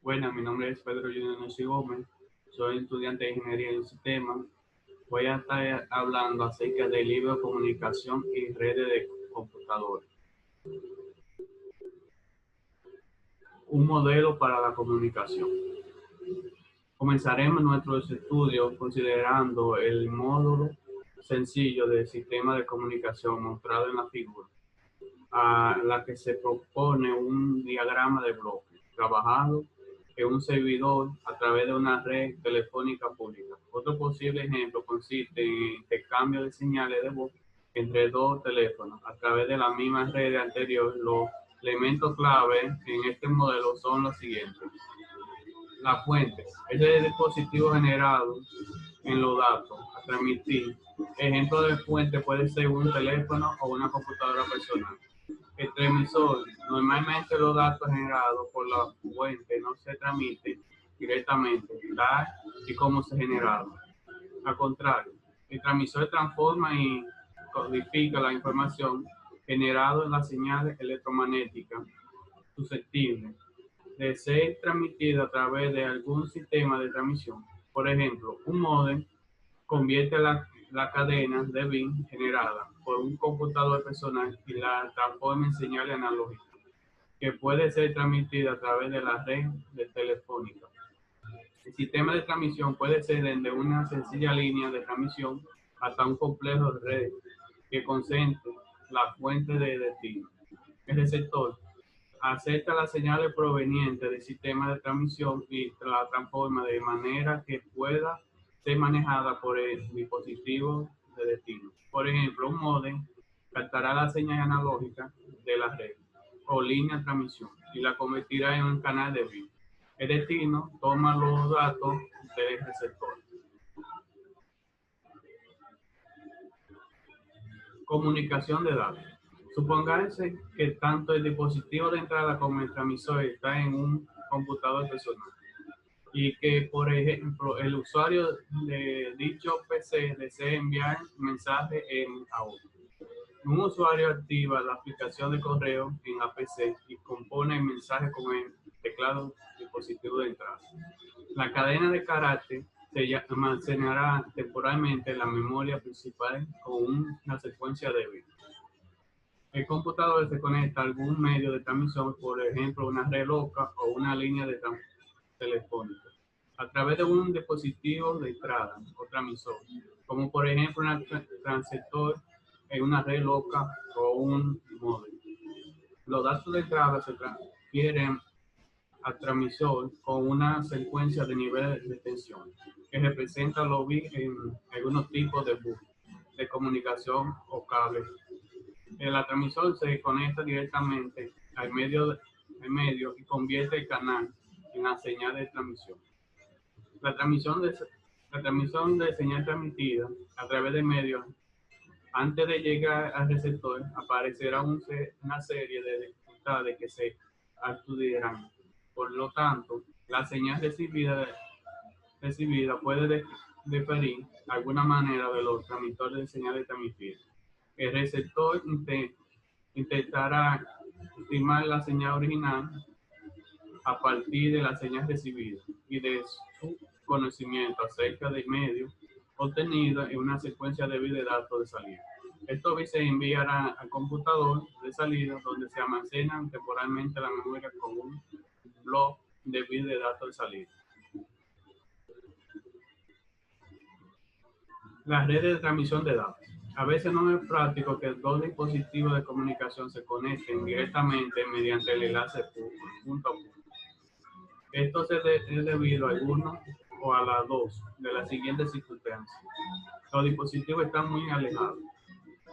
Bueno, mi nombre es Pedro Junior Nessi Gómez, soy estudiante de Ingeniería en Sistemas. Voy a estar hablando acerca de libro de comunicación y redes de computadores. Un modelo para la comunicación. Comenzaremos nuestros estudios considerando el módulo sencillo del sistema de comunicación mostrado en la figura, a la que se propone un diagrama de bloques trabajado en un servidor a través de una red telefónica pública. Otro posible ejemplo consiste en intercambio de señales de voz entre dos teléfonos a través de la misma red anterior. Los elementos clave en este modelo son los siguientes. La fuente es el dispositivo generado en los datos a transmitir. Ejemplo de fuente puede ser un teléfono o una computadora personal. El transmisor, normalmente los datos generados por la fuente no se transmiten directamente, tal y como se generaron. Al contrario, el transmisor transforma y codifica la información generada en las señales electromagnéticas susceptibles de ser transmitida a través de algún sistema de transmisión. Por ejemplo, un módem convierte la cadena de bits generada por un computador personal y la transforma en señal analógica, que puede ser transmitida a través de la red de telefónica. El sistema de transmisión puede ser desde una sencilla línea de transmisión hasta un complejo de redes que concentre la fuente de destino. El receptor acepta las señales provenientes del sistema de transmisión y la transforma de manera que pueda ser manejada por el dispositivo de destino. Por ejemplo, un módem captará la señal analógica de la red o línea de transmisión y la convertirá en un canal de bits. El destino toma los datos del receptor. Comunicación de datos. Supóngase que tanto el dispositivo de entrada como el transmisor está en un computador personal y que, por ejemplo, el usuario de dicho PC desea enviar mensaje a otro. Un usuario activa la aplicación de correo en la PC y compone el mensaje con el teclado dispositivo de entrada. La cadena de carácter se almacenará temporalmente en la memoria principal con una secuencia de bits. El computador se conecta a algún medio de transmisión, por ejemplo, una red local o una línea de telefónica, a través de un dispositivo de entrada o transmisor, como por ejemplo un transceptor en una red local o un módem. Los datos de entrada se transfieren al transmisor con una secuencia de niveles de tensión que representa los bits en algunos tipos de bus de comunicación o cables. La transmisión se conecta directamente al medio y convierte el canal en la señal de transmisión. La transmisión de, la transmisión de señal transmitida a través del medio, antes de llegar al receptor, aparecerá una serie de dificultades que se estudiarán. Por lo tanto, la señal recibida puede diferir de alguna manera de los transmisores de señales transmitidas. El receptor intentará estimar la señal original a partir de la señal recibida y de su conocimiento acerca del medio obtenido en una secuencia de bits de datos de salida. Estos bits se enviarán al computador de salida, donde se almacenan temporalmente la memoria con un bloque de bits de datos de salida. Las redes de transmisión de datos. A veces no es práctico que dos dispositivos de comunicación se conecten directamente mediante el enlace punto a punto. Esto es debido a alguno o a las dos de las siguientes circunstancias. Los dispositivos están muy alejados.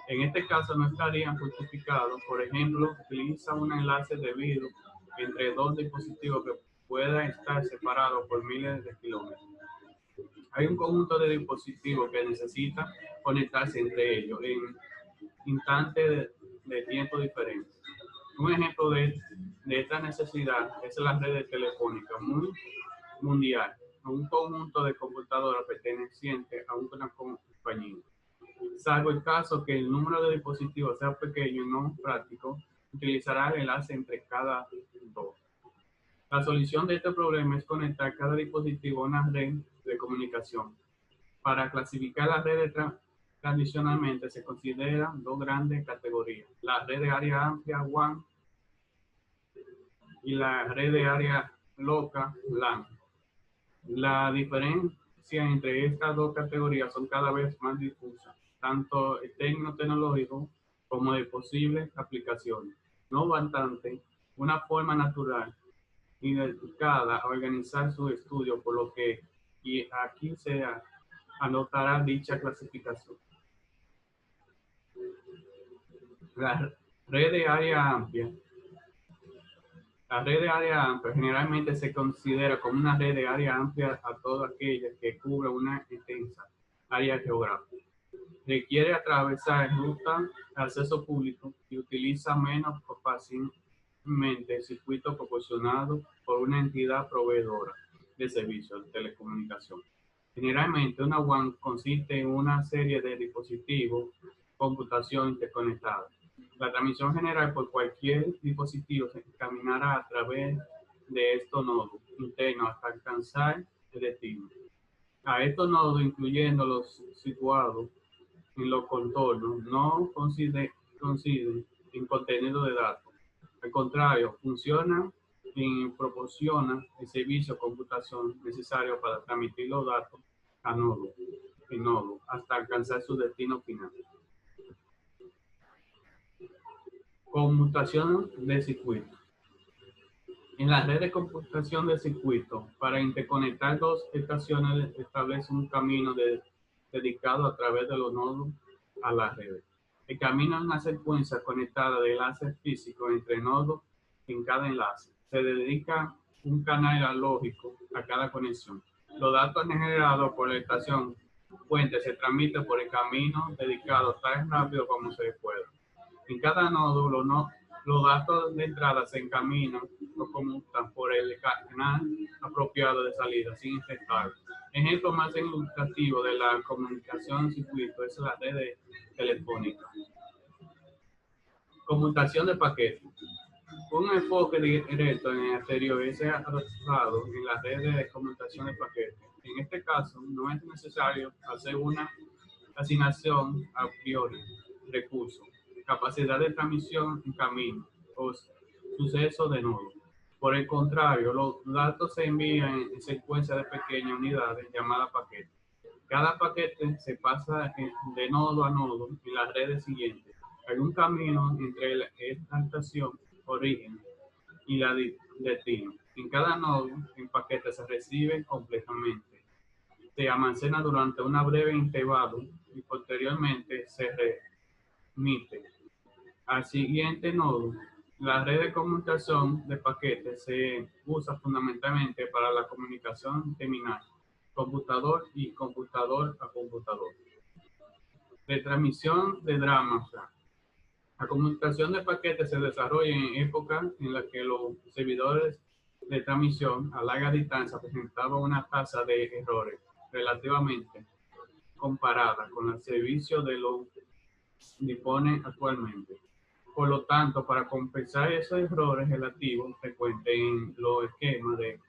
En este caso no estarían justificados. Por ejemplo, utiliza un enlace debido entre dos dispositivos que puedan estar separados por miles de kilómetros. Hay un conjunto de dispositivos que necesitan conectarse entre ellos en instantes de tiempo diferentes. Un ejemplo de esta necesidad es la red telefónica mundial, un conjunto de computadoras pertenecientes a una compañía. Salvo el caso que el número de dispositivos sea pequeño y no práctico, utilizará el enlace entre cada dos. La solución de este problema es conectar cada dispositivo a una red de comunicación. Para clasificar las redes tradicionalmente se consideran dos grandes categorías: la red de área amplia WAN y la red de área loca LAN. La diferencia entre estas dos categorías son cada vez más difusas, tanto en términos tecnológicos como de posibles aplicaciones. No obstante, una forma natural y dedicada a organizar su estudio, por lo que y aquí se anotará dicha clasificación. La red de área amplia. La red de área amplia generalmente se considera como una red de área amplia a toda aquella que cubre una extensa área geográfica. Requiere atravesar rutas de acceso público y utiliza menos fácilmente circuitos proporcionados por una entidad proveedora de servicios de telecomunicación. Generalmente, una WAN consiste en una serie de dispositivos de computación interconectados. La transmisión general por cualquier dispositivo se caminará a través de estos nodos internos hasta alcanzar el destino. A estos nodos, incluyendo los situados en los contornos, no coinciden en contenido de datos. Al contrario, funcionan y proporcionan el servicio de computación necesario para transmitir los datos a nodo en nodo hasta alcanzar su destino final. Conmutación de circuitos. En la red de computación de circuitos, para interconectar dos estaciones establece un camino dedicado a través de los nodos a la red. El camino es una secuencia conectada de enlaces físicos entre nodos en cada enlace. Se dedica un canal lógico a cada conexión. Los datos generados por la estación fuente se transmiten por el camino dedicado tan rápido como se pueda. En cada nodo, los datos de entrada se encaminan o conmutan por el canal apropiado de salida sin infectar. Ejemplo más ilustrativo de la comunicación en circuito es la red telefónica. Conmutación de paquetes. Un enfoque directo en el anterior es adoptado en las redes de conmutación de paquetes. En este caso, no es necesario hacer una asignación a priori, recursos, capacidad de transmisión en camino o suceso de nodo. Por el contrario, los datos se envían en secuencia de pequeñas unidades llamadas paquetes. Cada paquete se pasa de nodo a nodo en las redes siguientes. Hay un camino entre esta estación origen y la destino. En cada nodo en paquete se recibe completamente. Se almacena durante una breve intervalo y posteriormente se remite al siguiente nodo. La red de conmutación de paquetes se usa fundamentalmente para la comunicación terminal, computador y computador a computador. Retransmisión de dramas. La comunicación de paquetes se desarrolla en épocas en las que los servidores de transmisión a larga distancia presentaban una tasa de errores relativamente comparada con el servicio de los dispone actualmente. Por lo tanto, para compensar esos errores relativos frecuentes en los esquemas de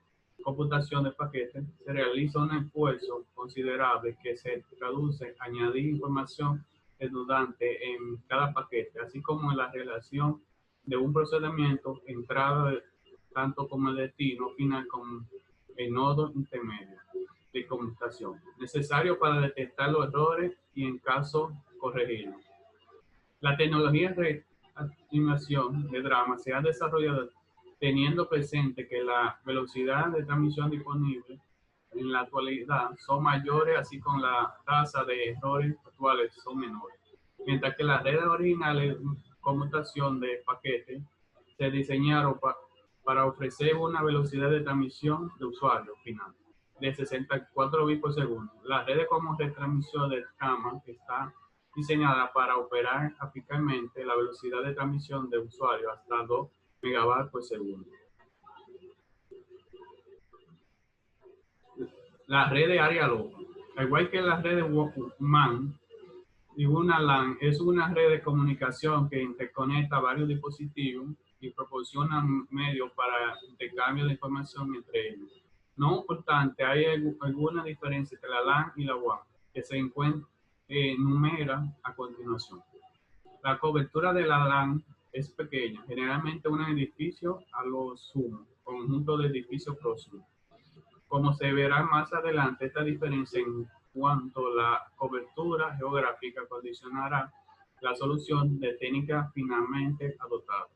computación de paquetes, se realiza un esfuerzo considerable que se traduce en añadir información redundante en cada paquete, así como en la relación de un procedimiento entrada tanto como el destino final con el nodo intermedio de computación, necesario para detectar los errores y en caso corregirlos. La tecnología de estimación de drama se ha desarrollado teniendo presente que la velocidad de transmisión disponible en la actualidad son mayores, así como la tasa de errores actuales son menores. Mientras que las redes originales de conmutación de paquetes se diseñaron para ofrecer una velocidad de transmisión de usuario final de 64 bits por segundo. La red de transmisión de gamma está diseñada para operar eficazmente la velocidad de transmisión de usuario hasta 2 megabytes por segundo. La red de área local. Al igual que la red de WAN y una LAN, es una red de comunicación que interconecta varios dispositivos y proporcionan medios para intercambio de información entre ellos. No obstante, hay alguna diferencia entre la LAN y la WAN que se enumera a continuación. La cobertura de la LAN es pequeña, generalmente un edificio a lo sumo, conjunto de edificios próximos. Como se verá más adelante, esta diferencia en cuanto a la cobertura geográfica condicionará la solución de técnica finalmente adoptada.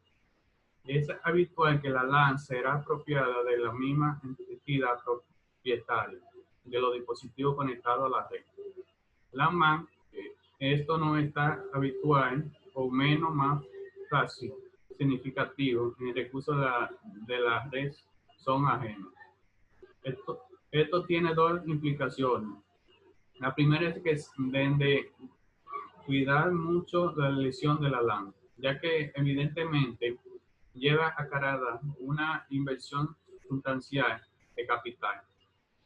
Es habitual que la LAN será apropiada de la misma entidad propietaria de los dispositivos conectados a la red. La MAN, esto no está habitual o menos más fácil, significativo en el recurso de la red son ajenos. Esto tiene dos implicaciones. La primera es que deben de cuidar mucho la elección de la LAN, ya que evidentemente lleva acarreada una inversión sustancial de capital,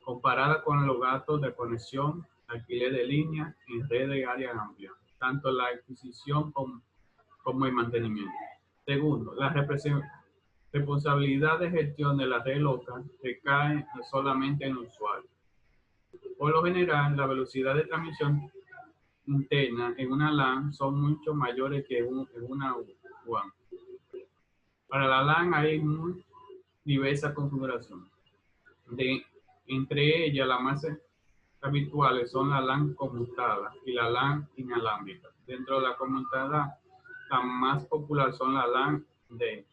comparada con los gastos de conexión, alquiler de línea en red de área amplia, tanto la adquisición como el mantenimiento. Segundo, la responsabilidad de gestión de la red local recae solamente en el usuario. Por lo general, la velocidad de transmisión interna en una LAN son mucho mayores que en una WAN. Para la LAN hay muy diversas configuraciones. Entre ellas, las más habituales son la LAN conmutada y la LAN inalámbrica. Dentro de la conmutada, la más popular son la LAN D,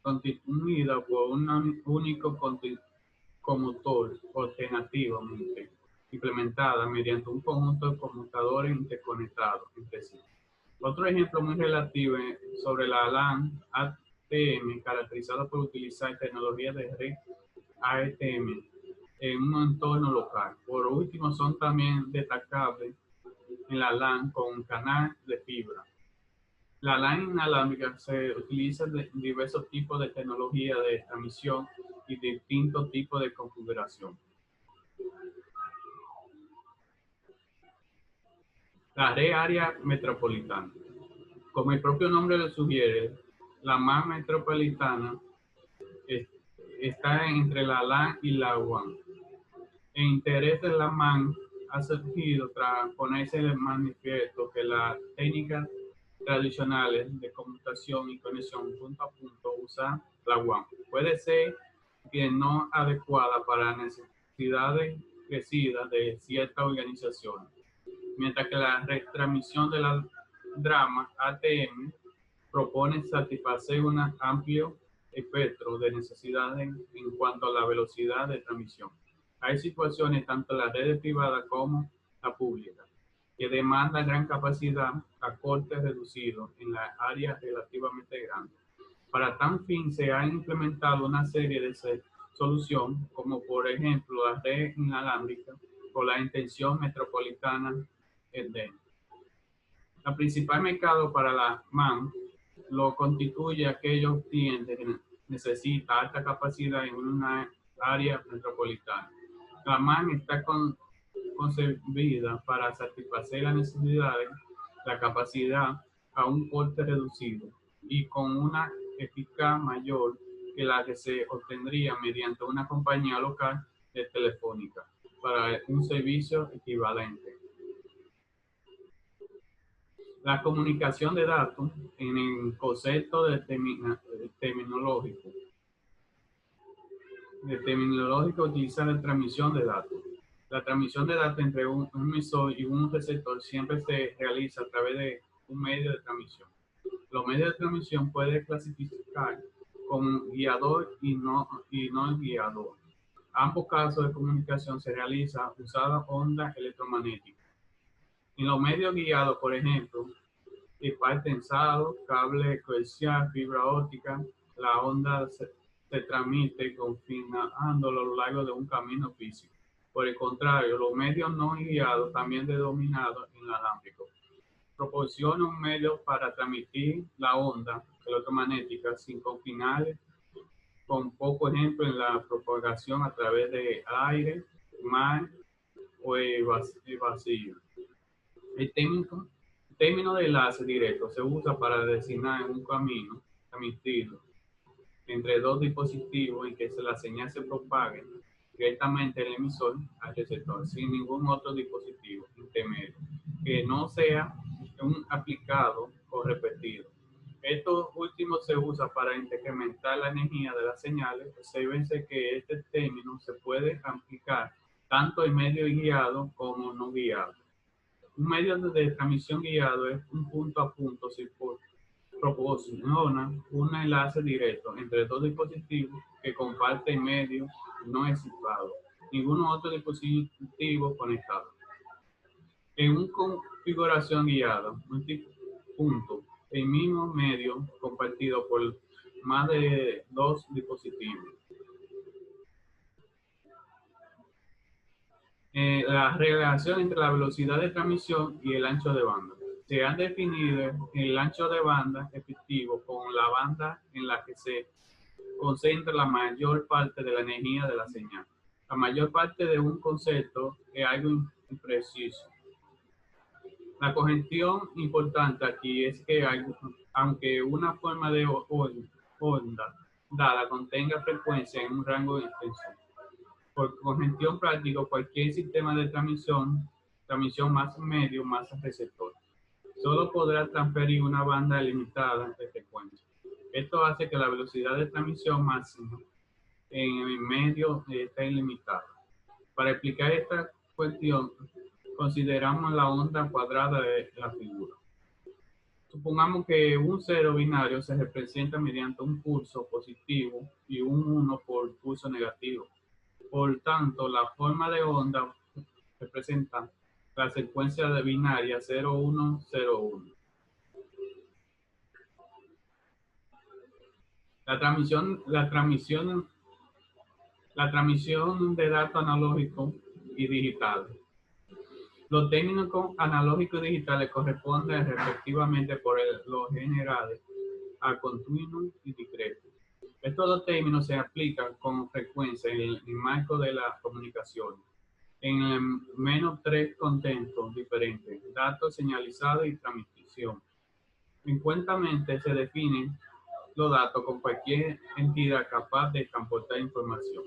constituida por un único conmutador alternativamente implementada mediante un conjunto de conmutadores interconectados entre sí. Otro ejemplo muy relativo sobre la LAN ATM, caracterizado por utilizar tecnología de red ATM en un entorno local. Por último, son también destacables en la LAN con canal de fibra. La LAN inalámbrica se utiliza de diversos tipos de tecnología de transmisión y distintos tipos de configuración. La red área metropolitana. Como el propio nombre lo sugiere, la MAN metropolitana está entre la LAN y la WAN. El interés de la MAN ha surgido tras ponerse de manifiesto que las técnicas tradicionales de computación y conexión punto a punto usan la WAN. Puede ser que no adecuada para necesidades crecidas de ciertas organizaciones, mientras que la retransmisión de la drama ATM propone satisfacer un amplio espectro de necesidades en cuanto a la velocidad de transmisión. Hay situaciones, tanto en la red privada como la pública, que demandan gran capacidad a costes reducidos en las áreas relativamente grandes. Para tal fin se han implementado una serie de soluciones, como por ejemplo la red inalámbrica o la extensión metropolitana EDE. El principal mercado para la MAN lo constituye aquellos clientes que necesitan alta capacidad en una área metropolitana. La MAN está concebida para satisfacer las necesidades, la capacidad a un coste reducido y con una eficacia mayor que la que se obtendría mediante una compañía local de telefónica para un servicio equivalente. La comunicación de datos en el concepto de terminológico utiliza la transmisión de datos. La transmisión de datos entre un emisor y un receptor siempre se realiza a través de un medio de transmisión. Los medios de transmisión pueden clasificar como guiador y no guiador. Ambos casos de comunicación se realizan usando ondas electromagnéticas. En los medios guiados, por ejemplo, pipa tensado, cable coaxial, fibra óptica, la onda se transmite confinando a lo largo de un camino físico. Por el contrario, los medios no guiados, también denominados inalámbricos, proporcionan un medio para transmitir la onda electromagnética sin confinar, con poco ejemplo en la propagación a través de aire, mar o el vacío. El Término de enlace directo se usa para designar un camino transmitido entre dos dispositivos en que la señal se propague directamente del emisor al receptor sin ningún otro dispositivo intermedio que no sea un aplicado o repetido. Esto último se usa para incrementar la energía de las señales. Obsérvense que este término se puede aplicar tanto en medio guiado como no guiado. Un medio de transmisión guiado es un punto a punto proporciona un enlace directo entre dos dispositivos que comparten medio no excitado, ningún otro dispositivo conectado. En una configuración guiada, multipunto, el mismo medio compartido por más de dos dispositivos. La relación entre la velocidad de transmisión y el ancho de banda. Se ha definido el ancho de banda efectivo como la banda en la que se concentra la mayor parte de la energía de la señal. La mayor parte de un concepto es algo impreciso. La congestión importante aquí es que aunque una forma de onda dada contenga frecuencia en un rango de extensión, por congestión práctico, cualquier sistema de transmisión más medio, más receptor, solo podrá transferir una banda limitada de frecuencia. Esto hace que la velocidad de transmisión máxima en el medio esté ilimitada. Para explicar esta cuestión, consideramos la onda cuadrada de la figura. Supongamos que un cero binario se representa mediante un pulso positivo y un 1 por pulso negativo. Por tanto, la forma de onda representa la secuencia de binaria 0101. La transmisión de datos analógicos y digitales. Los términos analógicos y digitales corresponden respectivamente por lo general a continuo y discreto. Estos dos términos se aplican con frecuencia en el marco de la comunicación. En menos tres contextos diferentes: datos, señalizado y transmisión. Frecuentemente se definen los datos con cualquier entidad capaz de transportar información.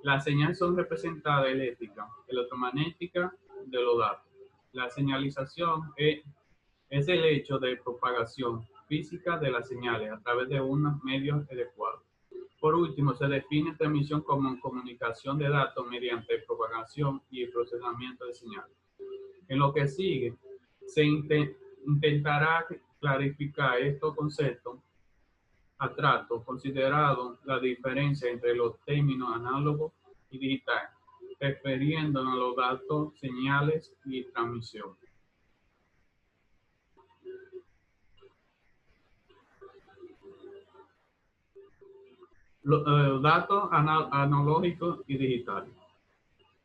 Las señales son representadas eléctrica, electromagnética de los datos. La señalización es el hecho de propagación física de las señales a través de unos medios adecuados. Por último, se define transmisión como comunicación de datos mediante propagación y procesamiento de señales. En lo que sigue, se intentará clarificar estos conceptos abstractos, considerando la diferencia entre los términos análogo y digital, refiriéndonos a los datos, señales y transmisión. Los datos analógicos y digitales.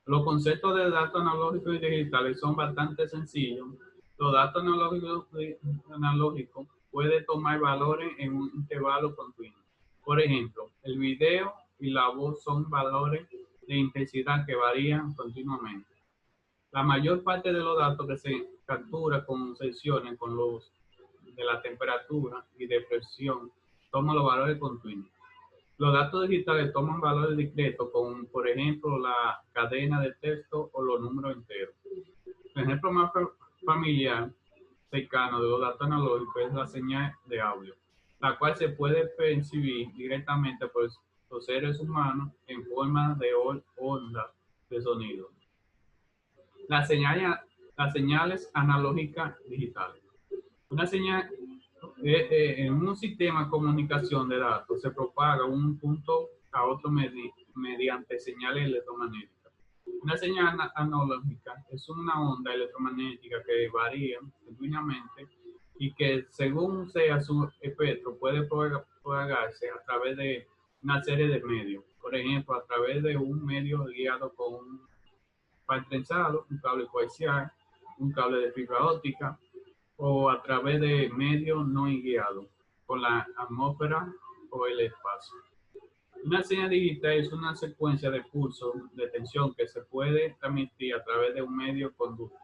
Los conceptos de datos analógicos y digitales son bastante sencillos. Los datos analógicos pueden tomar valores en un intervalo continuo. Por ejemplo, el video y la voz son valores de intensidad que varían continuamente. La mayor parte de los datos que se captura con sesiones con los de la temperatura y de presión toman los valores continuos. Los datos digitales toman valores discretos, como por ejemplo la cadena de texto o los números enteros. El ejemplo más familiar cercano de los datos analógicos es la señal de audio, la cual se puede percibir directamente por los seres humanos en forma de ondas de sonido. Las señales analógicas digitales. Una señal en un sistema de comunicación de datos se propaga un punto a otro mediante señales electromagnéticas. Una señal analógica es una onda electromagnética que varía continuamente y que, según sea su espectro, puede propagarse a través de una serie de medios. Por ejemplo, a través de un medio guiado con un par trenzado, un cable coaxial, un cable de fibra óptica, o a través de medios no guiados, por la atmósfera o el espacio. Una señal digital es una secuencia de pulsos de tensión que se puede transmitir a través de un medio conductor.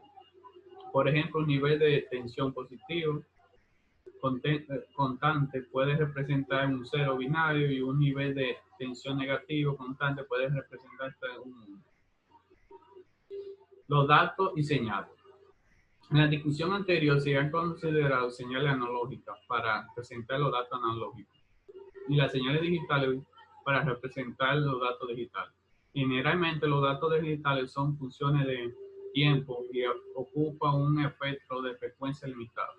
Por ejemplo, un nivel de tensión positivo constante puede representar un cero binario y un nivel de tensión negativo constante puede representar un 1. Los datos y señales. En la discusión anterior se han considerado señales analógicas para presentar los datos analógicos y las señales digitales para representar los datos digitales. Generalmente los datos digitales son funciones de tiempo y ocupan un espectro de frecuencia limitada.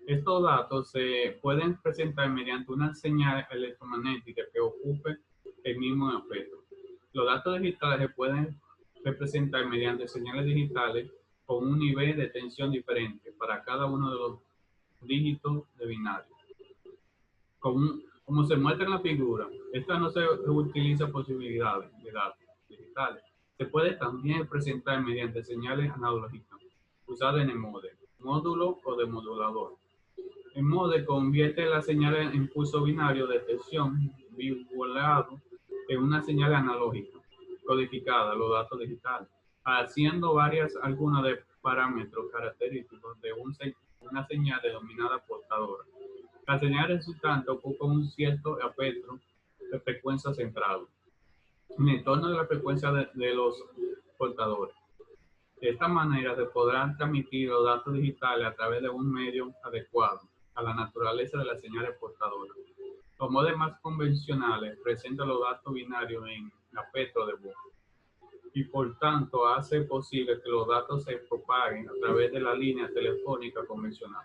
Estos datos se pueden presentar mediante una señal electromagnética que ocupe el mismo espectro. Los datos digitales se pueden representar mediante señales digitales con un nivel de tensión diferente para cada uno de los dígitos de binario. Como se muestra en la figura, esta no se utiliza posibilidades de datos digitales. Se puede también presentar mediante señales analógicas usadas en el módulo o demodulador. El modem convierte la señal en impulso binario de tensión bipolar en una señal analógica codificada, los datos digitales, haciendo varias algunas de parámetros característicos de una señal denominada portadora. La señal resultante ocupa un cierto espectro de frecuencia centrado en el torno de la frecuencia de los portadores. De esta manera se podrán transmitir los datos digitales a través de un medio adecuado a la naturaleza de las señales portadoras. Los modelos más convencionales presentan los datos binarios en espectro de voz y por tanto hace posible que los datos se propaguen a través de la línea telefónica convencional.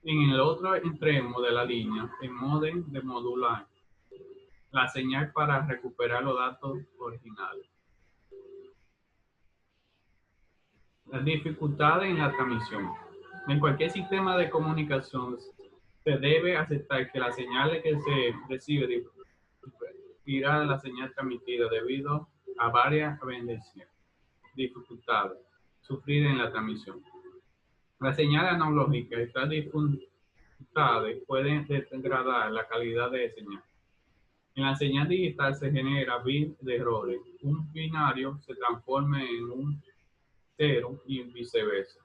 En el otro extremo de la línea, el módem de modular la señal para recuperar los datos originales. Las dificultades en la transmisión. En cualquier sistema de comunicación se debe aceptar que la señal que se recibe irá de la señal transmitida debido a varias dificultades sufridas en la transmisión. Las señales analógicas, estas dificultades pueden degradar la calidad de señal. En la señal digital se genera bits de errores. Un binario se transforma en un 0 y viceversa.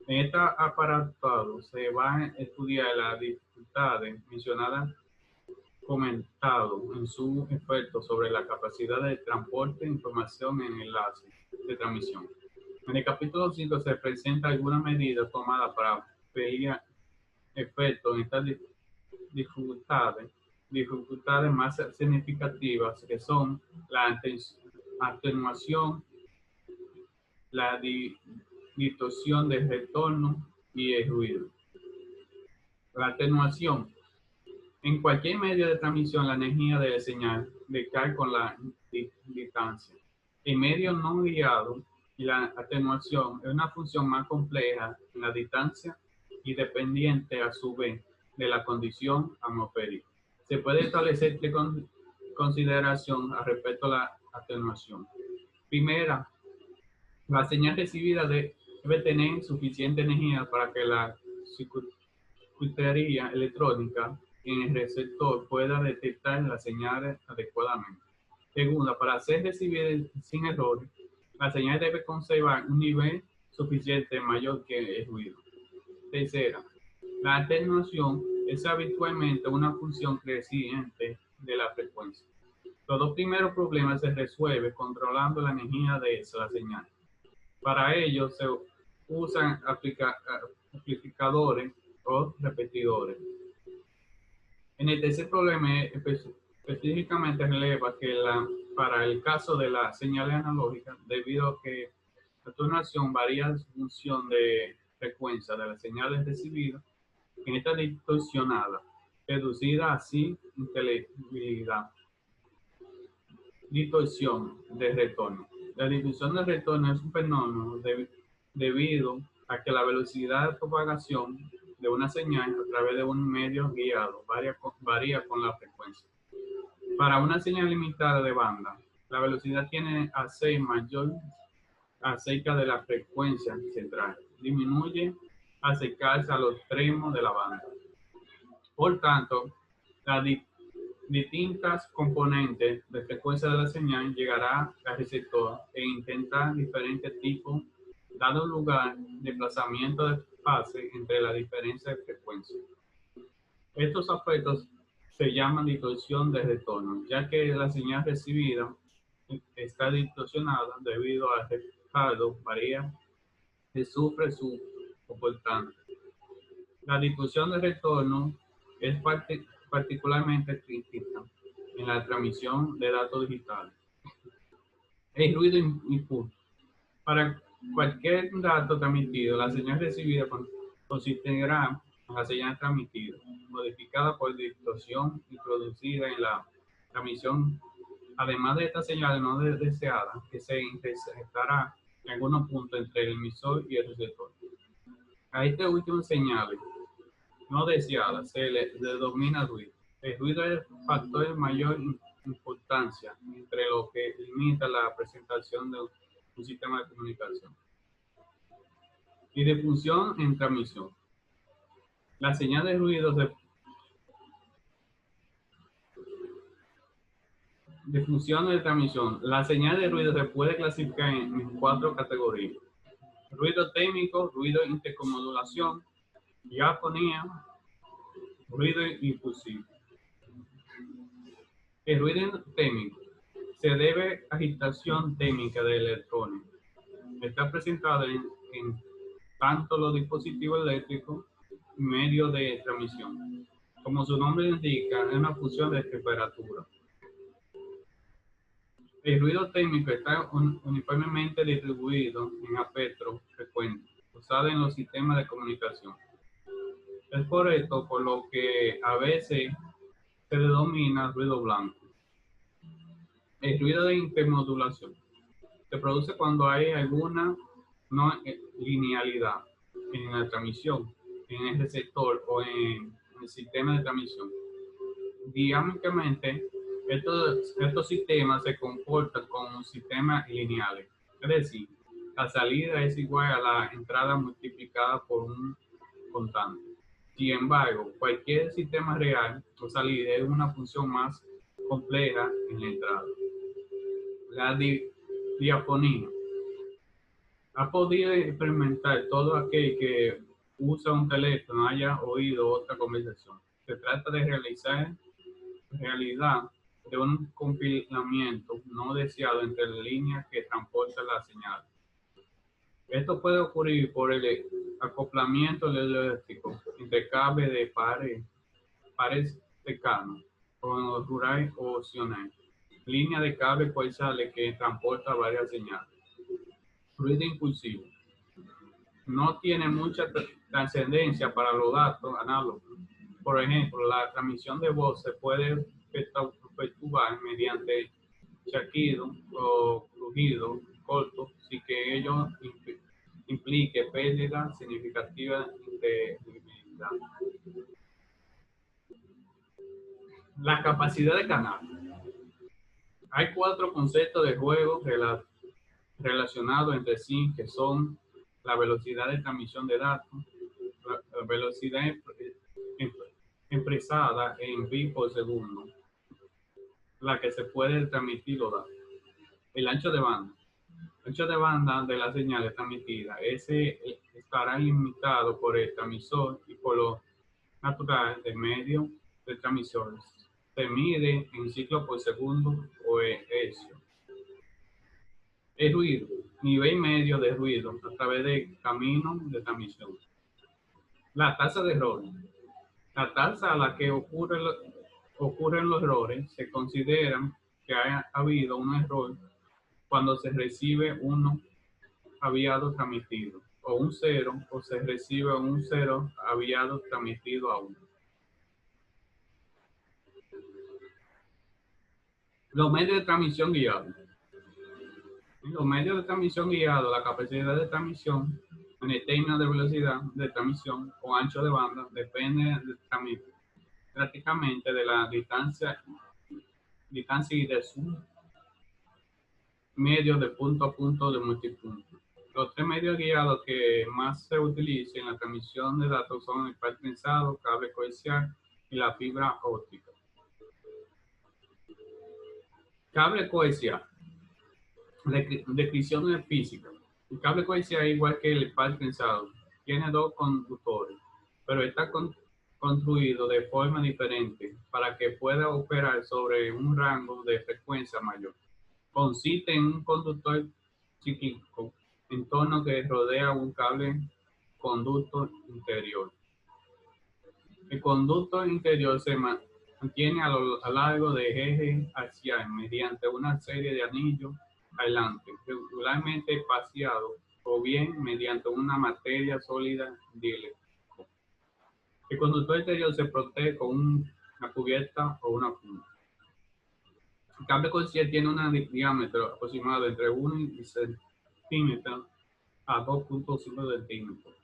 En este apartado se van a estudiar las dificultades mencionadas comentado en su efecto sobre la capacidad de transporte de información en enlace de transmisión. En el capítulo 5 se presenta algunas medidas tomadas para pedir efectos en estas dificultades más significativas que son la atenuación, la distorsión del retorno y el ruido. La atenuación. En cualquier medio de transmisión, la energía de la señal decae con la distancia. El medio no guiado y la atenuación es una función más compleja en la distancia y dependiente a su vez de la condición atmosférica. Se puede establecer tres consideraciones al respecto a la atenuación. Primera, la señal recibida debe tener suficiente energía para que la circuitería electrónica en el receptor pueda detectar las señales adecuadamente. Segunda, para ser recibida sin errores, la señal debe conservar un nivel suficiente mayor que el ruido. Tercera, la atenuación es habitualmente una función creciente de la frecuencia. Los dos primeros problemas se resuelven controlando la energía de la señal. Para ello se usan amplificadores o repetidores. En el tercer problema específicamente releva que para el caso de las señales analógicas, debido a que la atenuación varía en función de frecuencia de las señales recibidas, en esta distorsionada, reducida así inteligibilidad. Distorsión de retorno. La distorsión de retorno es un fenómeno debido a que la velocidad de propagación de una señal a través de un medio guiado varía con la frecuencia. Para una señal limitada de banda, la velocidad tiene a ser mayor acerca de la frecuencia central. Disminuye al acercarse a los extremos de la banda. Por tanto, las distintas componentes de frecuencia de la señal llegará al receptor e intentar diferentes tipos de dado lugar desplazamiento de fase entre la diferencia de frecuencia. Estos aspectos se llaman distorsión de retorno, ya que la señal recibida está distorsionada debido al respaldo varía que sufre su comportante. La distorsión de retorno es particularmente crítica en la transmisión de datos digitales. El ruido impulso. Para cualquier dato transmitido, la señal recibida consistirá en la señal transmitida, modificada por distorsión introducida en la transmisión. Además de estas señales no deseadas, que se interceptará en algunos puntos entre el emisor y el receptor. A estas últimas señales no deseadas se le denomina ruido. El ruido es el factor de mayor importancia entre lo que limita la presentación de un sistema de comunicación. Y de función en transmisión. La señal de ruido de función de transmisión. La señal de ruido se puede clasificar en 4 categorías: ruido térmico, ruido intermodulación, diafonía, ruido impulsivo. El ruido térmico se debe a agitación térmica de electrones. Está presentado en tanto los dispositivos eléctricos y medios de transmisión. Como su nombre indica, es una función de temperatura. El ruido térmico está uniformemente distribuido en espectro frecuente, usado en los sistemas de comunicación. Es por esto por lo que a veces se denomina ruido blanco. El ruido de intermodulación se produce cuando hay alguna no linealidad en la transmisión, en el receptor o en el sistema de transmisión. Dinámicamente, estos sistemas se comportan como sistemas lineales, es decir, la salida es igual a la entrada multiplicada por un constante. Sin embargo, cualquier sistema real o salida es una función más compleja en la entrada. La diafonía. Ha podido experimentar todo aquel que usa un teléfono haya oído otra conversación. Se trata de realidad de un compilamiento no deseado entre las líneas que transportan la señal. Esto puede ocurrir por el acoplamiento eléctrico entre cables de pares cercanos o rural o opcional. Línea de cable coaxiales que transporta varias señales. Ruido impulsivo. No tiene mucha trascendencia para los datos análogos. Por ejemplo, la transmisión de voz se puede perturbar mediante chasquido o crujido corto, sin que ello implique pérdida significativa de visibilidad. La capacidad de canal. Hay 4 conceptos de juego relacionados entre sí, que son la velocidad de transmisión de datos, la velocidad expresada en bits por segundo, la que se puede transmitir los datos. El ancho de banda. El ancho de banda de las señales transmitidas estará limitado por el transmisor y por lo natural del medio de transmisión. Se mide en ciclos por segundo o hercio. El ruido. Nivel medio de ruido a través del camino de transmisión. La tasa de error. La tasa a la que ocurren los errores se considera que ha habido un error cuando se recibe uno habíado transmitido, o un 0, o se recibe un 0 habíado transmitido a 1. Los medios de transmisión guiados. En los medios de transmisión guiados, la capacidad de transmisión en el término de velocidad de transmisión o ancho de banda depende prácticamente de la distancia y de su medio de punto a punto de multipunto. Los 3 medios guiados que más se utilizan en la transmisión de datos son el par trenzado, cable coaxial y la fibra óptica. Cable coaxial. Descripción de física. El cable coaxial, igual que el par trenzado, tiene dos conductores, pero está construido de forma diferente para que pueda operar sobre un rango de frecuencia mayor. Consiste en un conductor cíclico en torno que rodea un cable conducto interior. El conducto interior se mantiene a lo largo del eje axial mediante una serie de anillos aislantes, regularmente espaciados, o bien mediante una materia sólida dieléctrica. El conductor interior se protege con una cubierta o una funda. El cable coaxial tiene un diámetro aproximado entre 1 centímetro a 2,5 centímetros.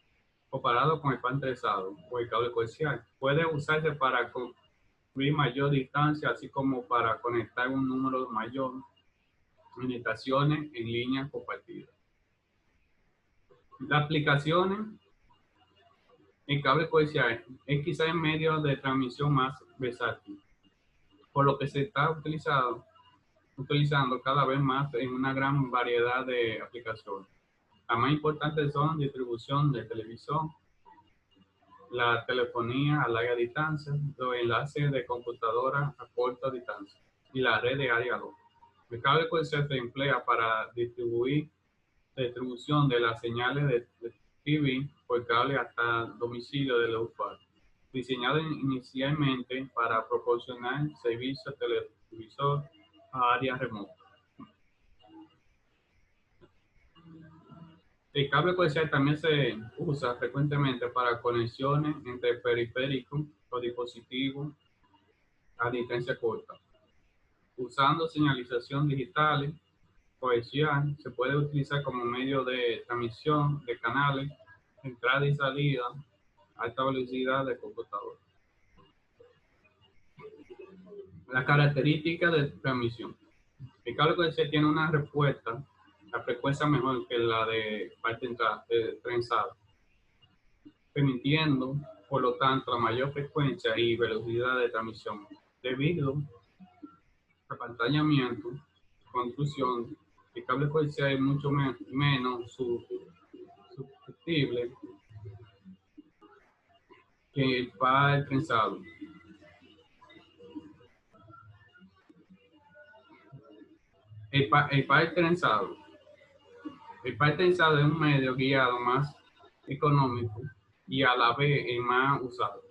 Comparado con el pan trenzado o el cable coaxial, puede usarse para cubrir mayor distancia, así como para conectar un número mayor de estaciones en línea compartida. Las aplicaciones, el cable coaxial es quizá el medio de transmisión más versátil, por lo que se está utilizando cada vez más en una gran variedad de aplicaciones. Las más importantes son distribución de televisión, la telefonía a larga distancia, los enlaces de computadora a corta distancia y la red de área local. El cable coaxial se emplea para distribución de las señales de TV por cable hasta domicilio del usuario, diseñado inicialmente para proporcionar servicio televisor a áreas remotas. El cable coaxial también se usa frecuentemente para conexiones entre periféricos o dispositivos a distancia corta. Usando señalización digital coaxial, se puede utilizar como medio de transmisión de canales, entrada y salida, alta velocidad de computador. Las características de transmisión. El cable coaxial tiene una respuesta, la frecuencia mejor que la de parte trenzada, permitiendo, por lo tanto, la mayor frecuencia y velocidad de transmisión. Debido al apantallamiento, construcción, el cable coaxial es mucho menos susceptible que el par trenzado. El par trenzado. El par trenzado es un medio guiado más económico y a la vez el más usado.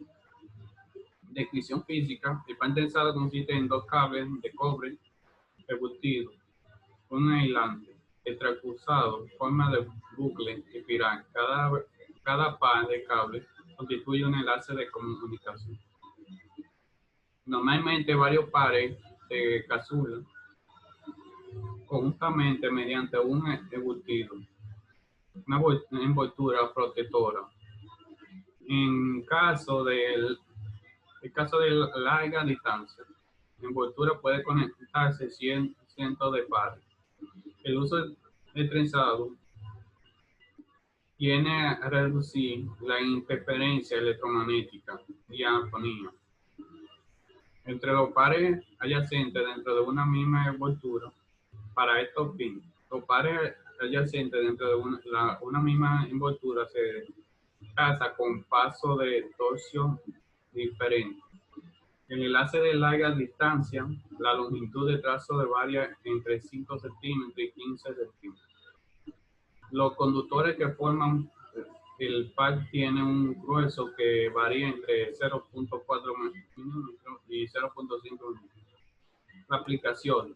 Descripción física. El par trenzado consiste en dos cables de cobre embutidos, un aislante, el transcurso, forma de bucle espiral. Cada par de cables constituye un enlace de comunicación. Normalmente varios pares de cápsulas conjuntamente mediante un embutido, una envoltura protectora. En caso de larga distancia, la envoltura puede conectarse cientos de pares. El uso del trenzado tiene a reducir la interferencia electromagnética y armonía entre los pares adyacentes dentro de una misma envoltura. Para estos fines, los pares adyacentes dentro de una misma envoltura se casa con pasos de torsión diferentes. El enlace de larga distancia, la longitud de trazo varía entre 5 centímetros y 15 centímetros. Los conductores que forman el par tienen un grueso que varía entre 0,4 milímetros y 0,5 milímetros. La aplicación,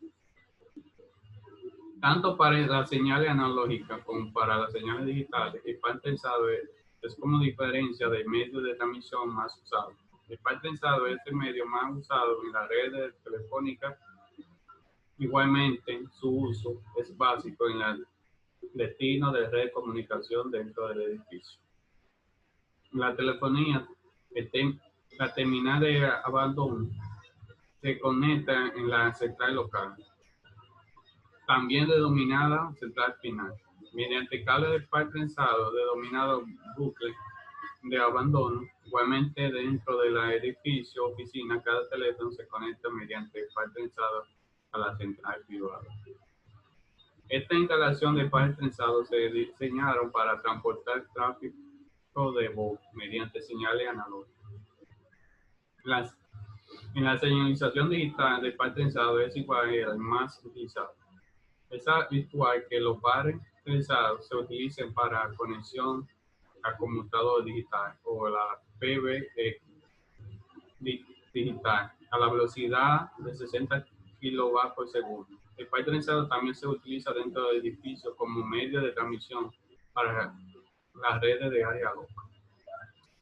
tanto para las señales analógicas como para las señales digitales, el par trenzado es como diferencia del medio de transmisión más usado. El par trenzado es el medio más usado en las redes telefónicas. Igualmente, su uso es básico en el destino de red de comunicación dentro del edificio. La telefonía, la terminal de abandono se conecta en la central local, también denominada central final, mediante cable de par trenzado denominado bucle de abandono. Igualmente, dentro del edificio o oficina, cada teléfono se conecta mediante par trenzado a la central privada. Esta instalación de pares trenzados se diseñaron para transportar tráfico de voz mediante señales analógicas. En la señalización digital de par trenzado es igual al más utilizado. Es habitual que los pares trenzados se utilicen para conexión a conmutador digital o la PBX digital a la velocidad de 60 kW por segundo. El par trenzado también se utiliza dentro de edificios como medio de transmisión para las redes de área local.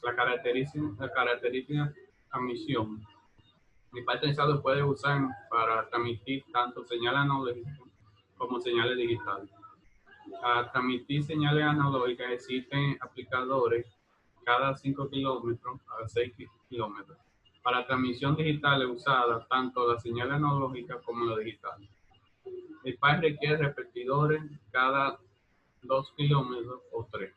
La característica transmisión. El par trenzado puede usar para transmitir tanto señales analógicas como señales digitales. Para transmitir señales analógicas existen aplicadores cada 5 kilómetros a 6 kilómetros. Para transmisión digital es usada tanto la señal analógica como la digital. El par requiere repetidores cada 2 kilómetros o 3.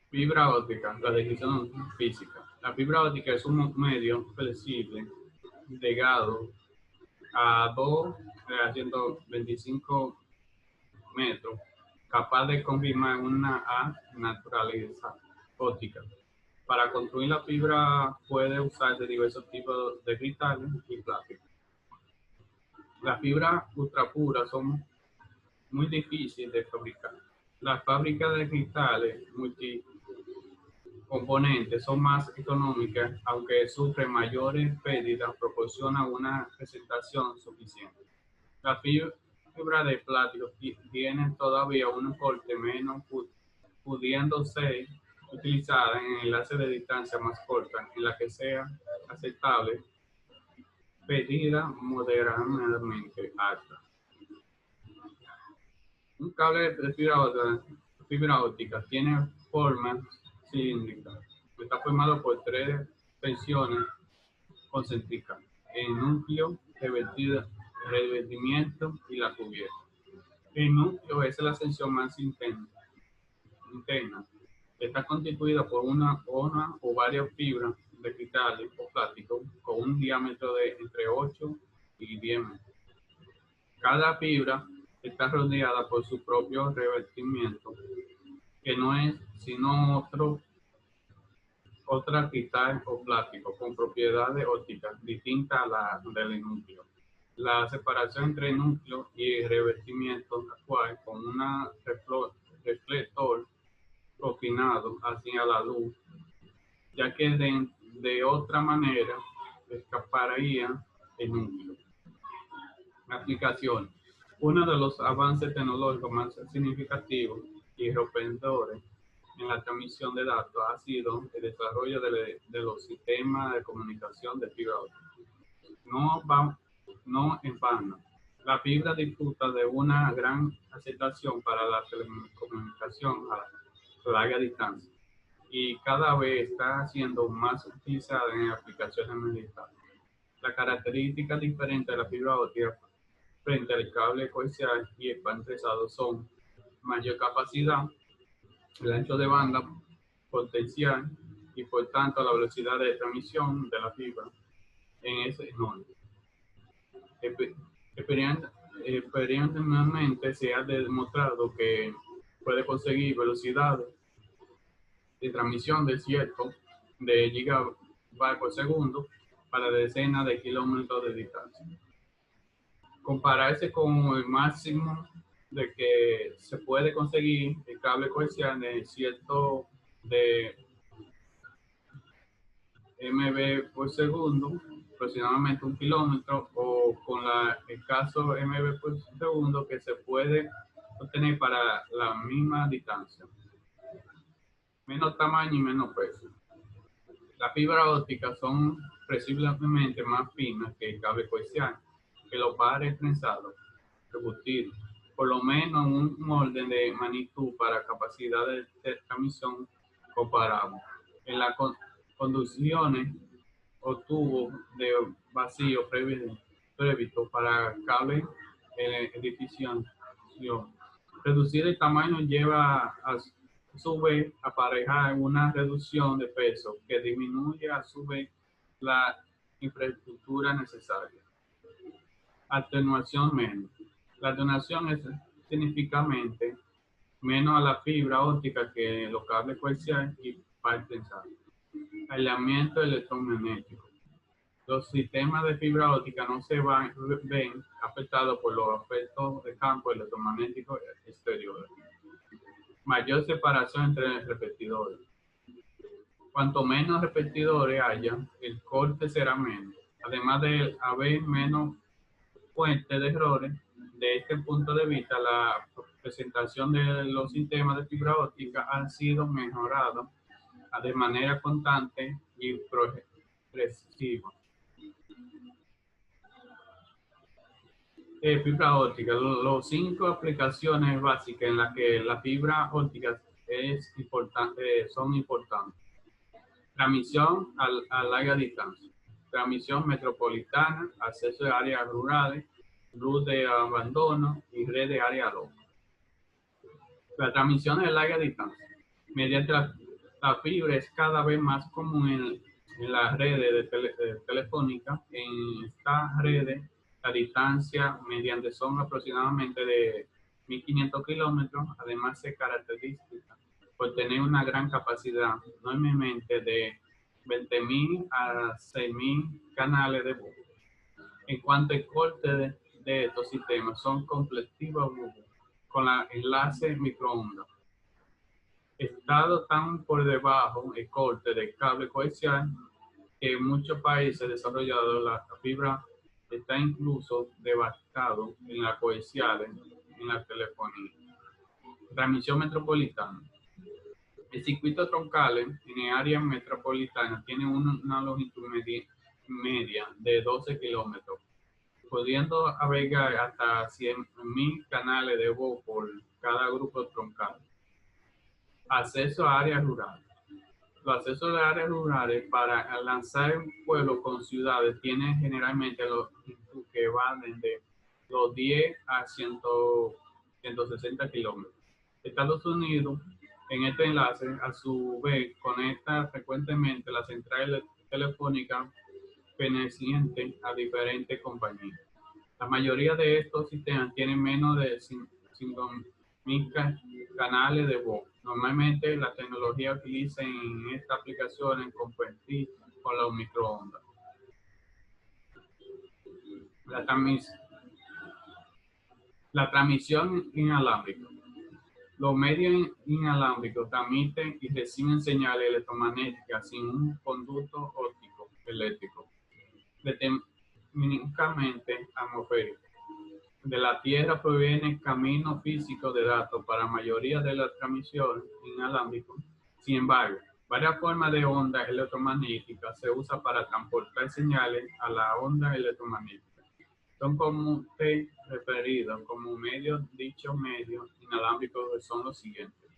Fibra óptica, la definición física. La fibra óptica es un medio flexible, delgado, a 125 metros, capaz de confirmar una naturaleza óptica. Para construir la fibra puede usarse diversos tipos de cristales y plásticos. Las fibras ultrapuras son muy difíciles de fabricar. Las fábricas de cristales multicomponentes son más económicas, aunque sufren mayores pérdidas, proporcionan una presentación suficiente. La fibra de plástico tiene todavía un corte menos, pudiendo ser utilizada en enlaces de distancia más corta, en la que sea aceptable, pedida moderadamente alta. Un cable de fibra óptica tiene forma cilíndrica. Está formado por 3 secciones concéntricas: el núcleo, revestimiento y la cubierta. El núcleo es la sección más interna. Está constituida por una o varias fibras de cristal o plástico con un diámetro de entre 8 y 10 metros. Cada fibra está rodeada por su propio revestimiento, que no es sino otra cristal o plástico con propiedades ópticas distintas a la del núcleo. La separación entre núcleo y revestimiento actual con un reflector inclinado hacia la luz, ya que de otra manera escaparía el núcleo. Aplicación. Uno de los avances tecnológicos más significativos y rompedores en la transmisión de datos ha sido el desarrollo de los sistemas de comunicación de fibra óptica. No en vano, la fibra disfruta de una gran aceptación para la telecomunicación a larga distancia y cada vez está siendo más utilizada en aplicaciones militares. La característica diferente de la fibra óptica frente al cable coaxial y el pan trenzado son mayor capacidad, el ancho de banda potencial y por tanto la velocidad de transmisión de la fibra en ese enorme. Experimentalmente se ha demostrado que puede conseguir velocidades de transmisión de gigabytes por segundo para decenas de kilómetros de distancia. Compararse con el máximo de que se puede conseguir el cable coaxial de de MB por segundo, aproximadamente 1 kilómetro, o con el caso MB por segundo que se puede obtener para la misma distancia. Menos tamaño y menos peso. Las fibras ópticas son presumiblemente más finas que el cable coaxial, que los pares trenzados, rebutidos, por lo menos un orden de magnitud para capacidad de transmisión comparable. En las conducciones o tubos de vacío previsto para cable edificación. Reducir el tamaño lleva a su vez aparejar una reducción de peso que disminuye a su vez la infraestructura necesaria. Atenuación menos. La atenuación es significativamente menos a la fibra óptica que los cables coaxiales y bidireccionales. Aislamiento electromagnético. Los sistemas de fibra óptica no se ven afectados por los efectos de campo electromagnético exteriores. Mayor separación entre repetidores. Cuanto menos repetidores haya, el corte será menos. Además de haber menos fuentes de errores, de este punto de vista, la presentación de los sistemas de fibra óptica ha sido mejorada de manera constante y progresiva. Fibra óptica, los 5 aplicaciones básicas en las que la fibra óptica son importantes. Transmisión a larga distancia, transmisión metropolitana, acceso a áreas rurales, luz de abandono y red de área local. La transmisión de larga distancia. Mediante la fibra es cada vez más común en las redes telefónicas. En estas redes, la distancia mediante son aproximadamente de 1.500 kilómetros. Además, se caracteriza por tener una gran capacidad, normalmente de 20.000 a 6.000 canales de voz. En cuanto al corte de estos sistemas, son completivos con la enlace microondas. Estado tan por debajo el corte del cable coaxial que en muchos países desarrollados la fibra está incluso devastado en la coaxial en la telefonía. Transmisión metropolitana. El circuito troncal en el área metropolitana tiene una longitud media de 12 kilómetros, pudiendo albergar hasta 100.000 canales de voz por cada grupo troncal. Acceso a áreas rurales. Los accesos a áreas rurales para lanzar un pueblo con ciudades tienen generalmente los que van de los 10 a 160 kilómetros. Estados Unidos, en este enlace, a su vez, conecta frecuentemente las centrales telefónicas pertenecientes a diferentes compañías. La mayoría de estos sistemas tienen menos de 5.000 canales de voz. Normalmente la tecnología utiliza en esta aplicación en compartir con los microondas. La transmisión inalámbrica. Los medios inalámbricos transmiten y reciben señales electromagnéticas sin un conducto óptico eléctrico, determinantemente atmosférico. De la Tierra proviene camino físico de datos para la mayoría de las transmisiones inalámbricas. Sin embargo, varias formas de ondas electromagnéticas se usan para transportar señales a la onda electromagnética. Son comúnmente referidos como medios. Dichos medios inalámbricos son los siguientes: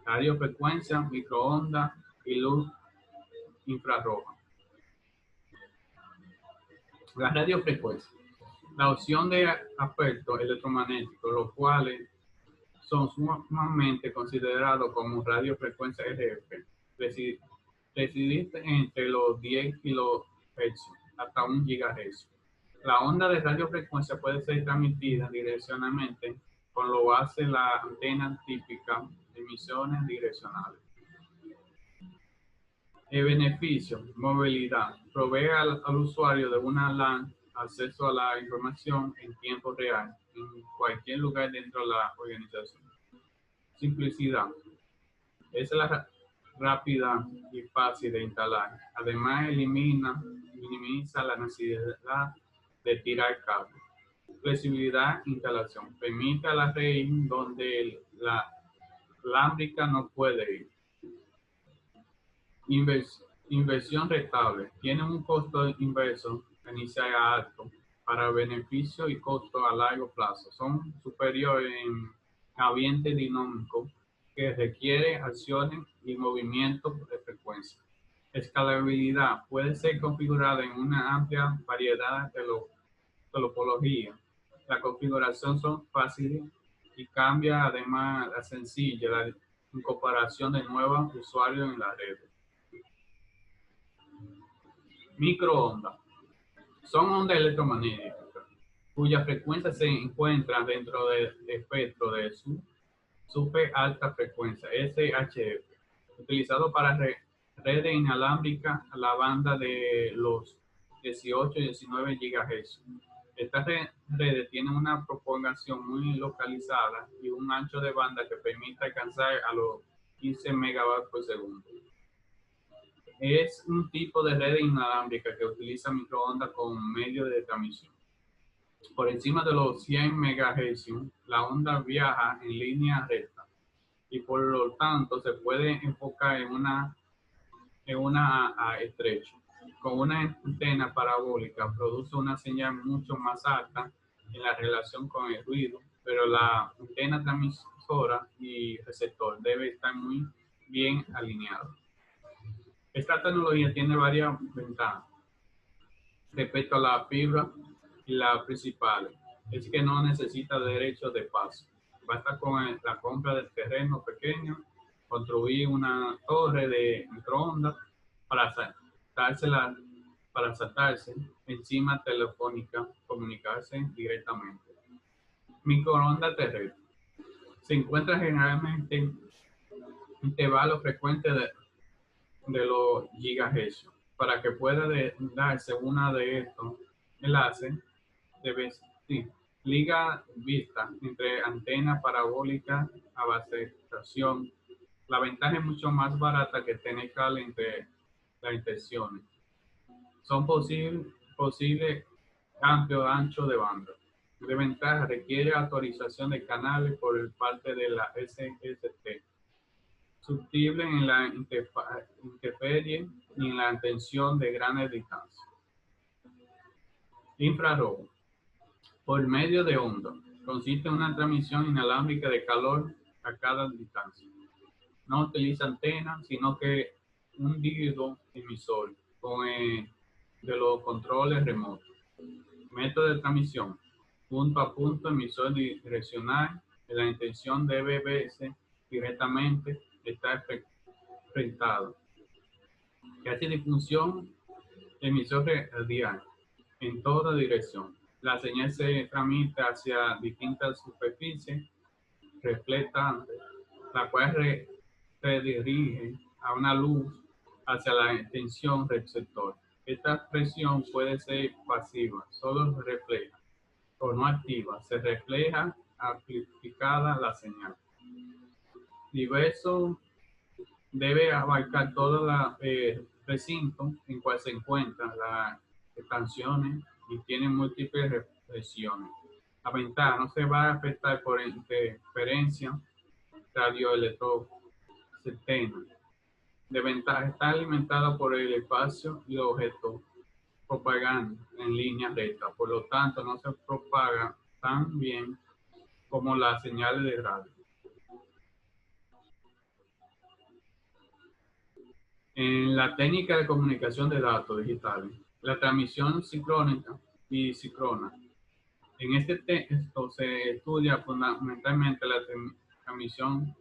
radiofrecuencia, microondas y luz infrarroja. La radiofrecuencia. La opción de aspectos electromagnéticos, los cuales son sumamente considerados como radiofrecuencia RF, residen entre los 10 kHz hasta 1 GHz. La onda de radiofrecuencia puede ser transmitida direccionalmente, con lo que hace la antena típica de emisiones direccionales. El beneficio, movilidad, provee al usuario de una LAN acceso a la información en tiempo real en cualquier lugar dentro de la organización. Simplicidad, es la rápida y fácil de instalar. Además, minimiza la necesidad de tirar cable. Flexibilidad, instalación, permite a la red donde la alámbrica no puede ir. Inversión rentable, tiene un costo inverso inicial alto para beneficio y costo a largo plazo. Son superiores en ambiente dinámico que requiere acciones y movimientos de frecuencia. Escalabilidad puede ser configurada en una amplia variedad de topologías. La configuración son fáciles y cambia además la sencilla la incorporación de nuevos usuarios en la red. Microondas. Son ondas electromagnéticas cuya frecuencia se encuentra dentro del espectro de su super alta frecuencia, SHF, utilizado para redes inalámbricas a la banda de los 18 y 19 GHz. Estas redes tienen una propagación muy localizada y un ancho de banda que permite alcanzar a los 15 megabytes por segundo. Es un tipo de red inalámbrica que utiliza microondas como medio de transmisión. Por encima de los 100 MHz, la onda viaja en línea recta y por lo tanto se puede enfocar en una estrecho. Con una antena parabólica produce una señal mucho más alta en la relación con el ruido, pero la antena transmisora y receptor debe estar muy bien alineados. Esta tecnología tiene varias ventajas respecto a la fibra y la principal es que no necesita derechos de paso. Basta con la compra del terreno pequeño, construir una torre de microondas para saltarse encima telefónica, comunicarse directamente. Microondas terrestre. Se encuentra generalmente en intervalos frecuentes de los gigahercios. Para que pueda darse una de estos enlaces, debe existir liga vista entre antena parabólica a base estación. La ventaja es mucho más barata que tener cable entre las intenciones. Son posibles amplio ancho de banda. De ventaja requiere autorización de canales por parte de la SST, susceptible en la intemperie y en la tensión de grandes distancias. Infrarrojo. Por medio de onda. Consiste en una transmisión inalámbrica de calor a cada distancia. No utiliza antenas, sino que un dígido emisor con de los controles remotos. Método de transmisión. Punto a punto, emisor direccional. La intención debe verse directamente, está enfrentado. Hace difusión emisor radial en toda dirección. La señal se transmite hacia distintas superficies reflectantes, la cual redirige a una luz hacia la extensión receptor. Esta expresión puede ser pasiva, solo refleja, o no activa, se refleja amplificada la señal. Diverso debe abarcar todo el recinto en cual se encuentran las expansiones y tiene múltiples reflexiones. La ventaja no se va a afectar por interferencia radioelectrocentena. De ventaja está alimentada por el espacio y los objetos propagan en línea recta, por lo tanto no se propaga tan bien como las señales de radio. En la técnica de comunicación de datos digitales, la transmisión sincrónica y síncrona. En este texto se estudia fundamentalmente la transmisión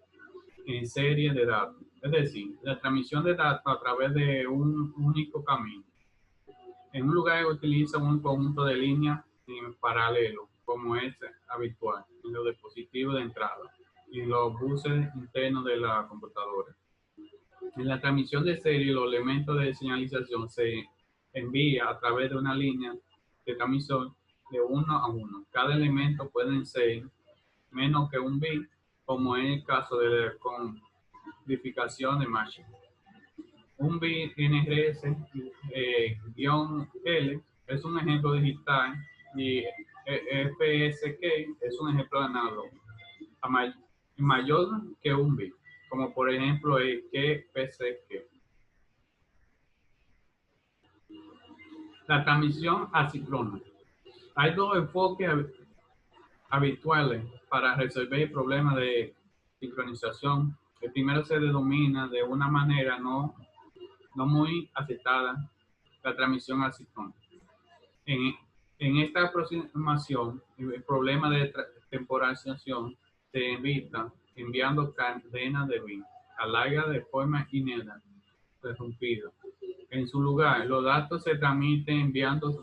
en serie de datos, es decir, la transmisión de datos a través de un único camino. En un lugar utiliza un conjunto de líneas en paralelo, como es habitual en los dispositivos de entrada y los buses internos de la computadora. En la transmisión de serie, los elementos de señalización se envía a través de una línea de transmisión de uno a uno. Cada elemento puede ser menos que un bit, como en el caso de la codificación de Machine. Un bit NRS-L es un ejemplo digital y FSK es un ejemplo análogo, mayor que un bit, como por ejemplo el QPSK. La transmisión asíncrona. Hay dos enfoques habituales para resolver problemas de sincronización. El primero se denomina de una manera no muy aceptada la transmisión asíncrona. En esta aproximación, el problema de temporización se evita enviando cadenas de bits a larga de forma ininterrumpida. En su lugar, los datos se transmiten enviando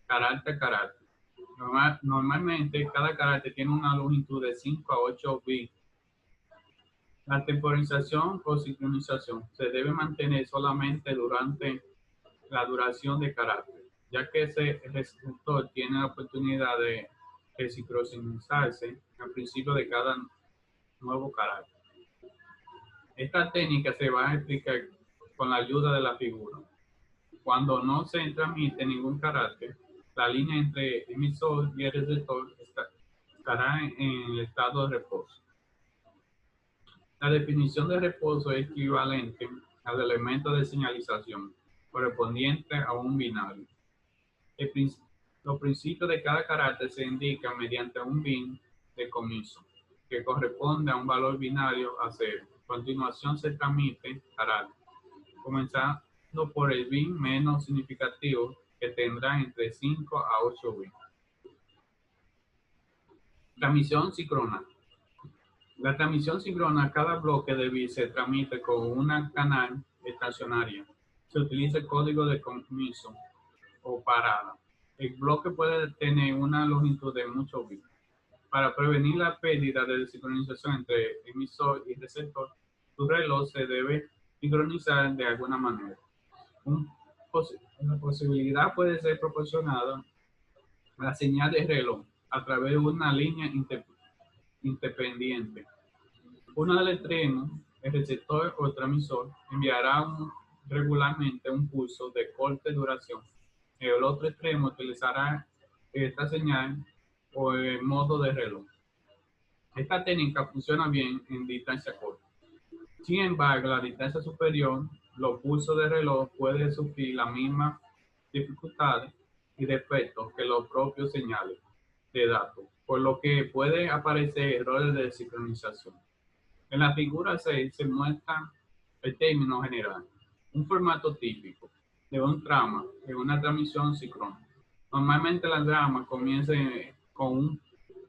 carácter a carácter. Normalmente, cada carácter tiene una longitud de 5 a 8 bits. La temporización o sincronización se debe mantener solamente durante la duración de carácter, ya que ese receptor tiene la oportunidad de sincronizarse al principio de cada nuevo carácter. Esta técnica se va a explicar con la ayuda de la figura. Cuando no se transmite ningún carácter, la línea entre emisor y el receptor estará en el estado de reposo. La definición de reposo es equivalente al elemento de señalización correspondiente a un binario. Los principios de cada carácter se indican mediante un bin de comienzo, que corresponde a un valor binario a 0. A continuación se transmite carácter, comenzando por el bin menos significativo, que tendrá entre 5 a 8 bits. Transmisión síncrona. La transmisión síncrona, cada bloque de bits se transmite con una canal estacionaria. Se utiliza el código de comienzo o parada. El bloque puede tener una longitud de muchos bits. Para prevenir la pérdida de sincronización entre emisor y receptor, tu reloj se debe sincronizar de alguna manera. Una posibilidad puede ser proporcionada a la señal de reloj a través de una línea independiente. Uno del extremo, el receptor o transmisor, enviará regularmente un pulso de corta duración. El otro extremo utilizará esta señal o el modo de reloj. Esta técnica funciona bien en distancia corta. Sin embargo, a la distancia superior, los pulsos de reloj pueden sufrir las mismas dificultades y defectos que los propios señales de datos, por lo que puede aparecer errores de sincronización. En la figura 6 se muestra el término general, un formato típico de un trama en una transmisión síncrona. Normalmente la trama comienza con un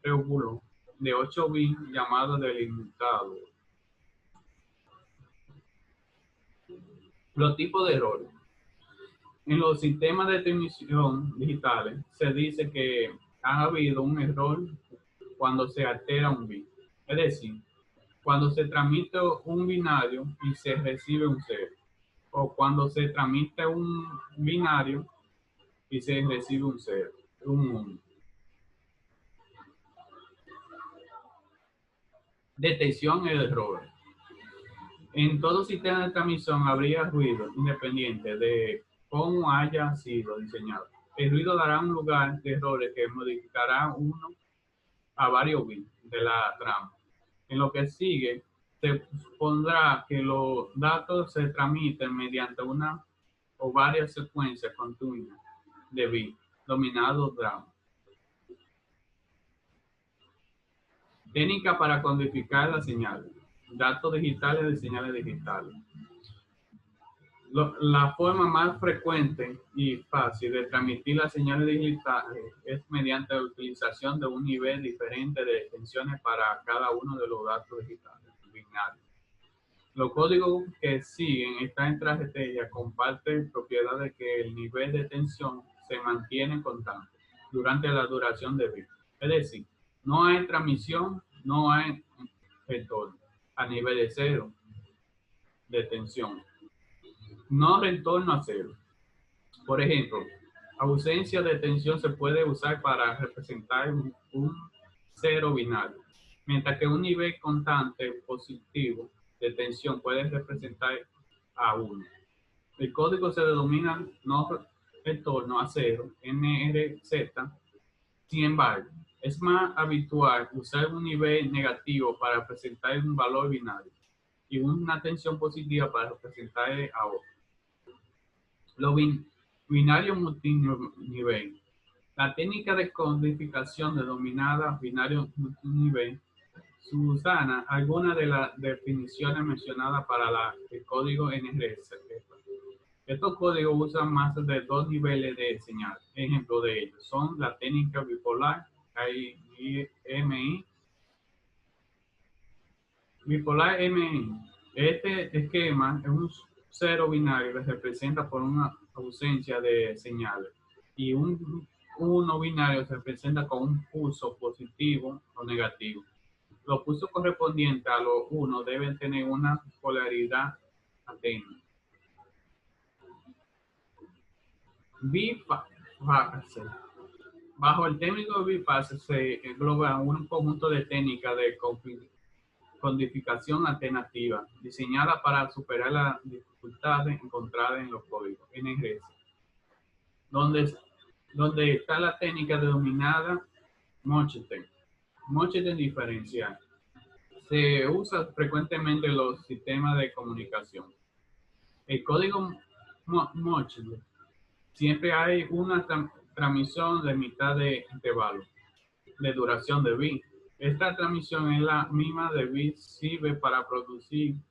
preámbulo de 8 bits llamado delimitado. Los tipos de errores. En los sistemas de transmisión digitales se dice que ha habido un error cuando se altera un bit. Es decir, cuando se transmite un binario y se recibe un 0. O cuando se transmite un binario y se recibe un 0, un 1. Detección de errores. En todo sistema de transmisión habría ruido independiente de cómo haya sido diseñado. El ruido dará un lugar de errores que modificará uno a varios bits de la trama. En lo que sigue, se supondrá que los datos se transmiten mediante una o varias secuencias continuas de bits, denominados trama. Técnica para codificar las señales. Datos digitales de señales digitales. La forma más frecuente y fácil de transmitir las señales digitales es mediante la utilización de un nivel diferente de extensiones para cada uno de los datos digitales binarios. Los códigos que siguen esta estrategia comparten propiedades que el nivel de tensión se mantiene constante durante la duración de bits. Es decir, no hay transmisión, no hay retorno a nivel de 0 de tensión. No retorno a 0. Por ejemplo, ausencia de tensión se puede usar para representar un 0 binario, mientras que un nivel constante positivo de tensión puede representar a 1. El código se denomina no retorno a 0, NRZ. Sin embargo, es más habitual usar un nivel negativo para representar un valor binario y una tensión positiva para representar a otro. Los binarios multinivel. La técnica de codificación denominada binario multinivel subsana algunas de las definiciones mencionadas para el código NRZ. Estos códigos usan más de 2 niveles de señal. Ejemplos de ellos son la técnica bipolar, MI. Bipolar MI. Este esquema es un 0 binario que se representa por una ausencia de señales y un 1 binario se representa con un pulso positivo o negativo. Los pulsos correspondientes a los 1 deben tener una polaridad atenuada. Bifase. Bajo el término bifase se engloba un conjunto de técnicas de codificación alternativa diseñada para superar las dificultades encontradas en los códigos NGS, donde está la técnica denominada Mocheten. Mocheten diferencial. Se usa frecuentemente en los sistemas de comunicación. El código Mocheten siempre hay una transmisión de mitad de intervalo de duración de bit. Esta transmisión es la misma de bit, sirve para procedimiento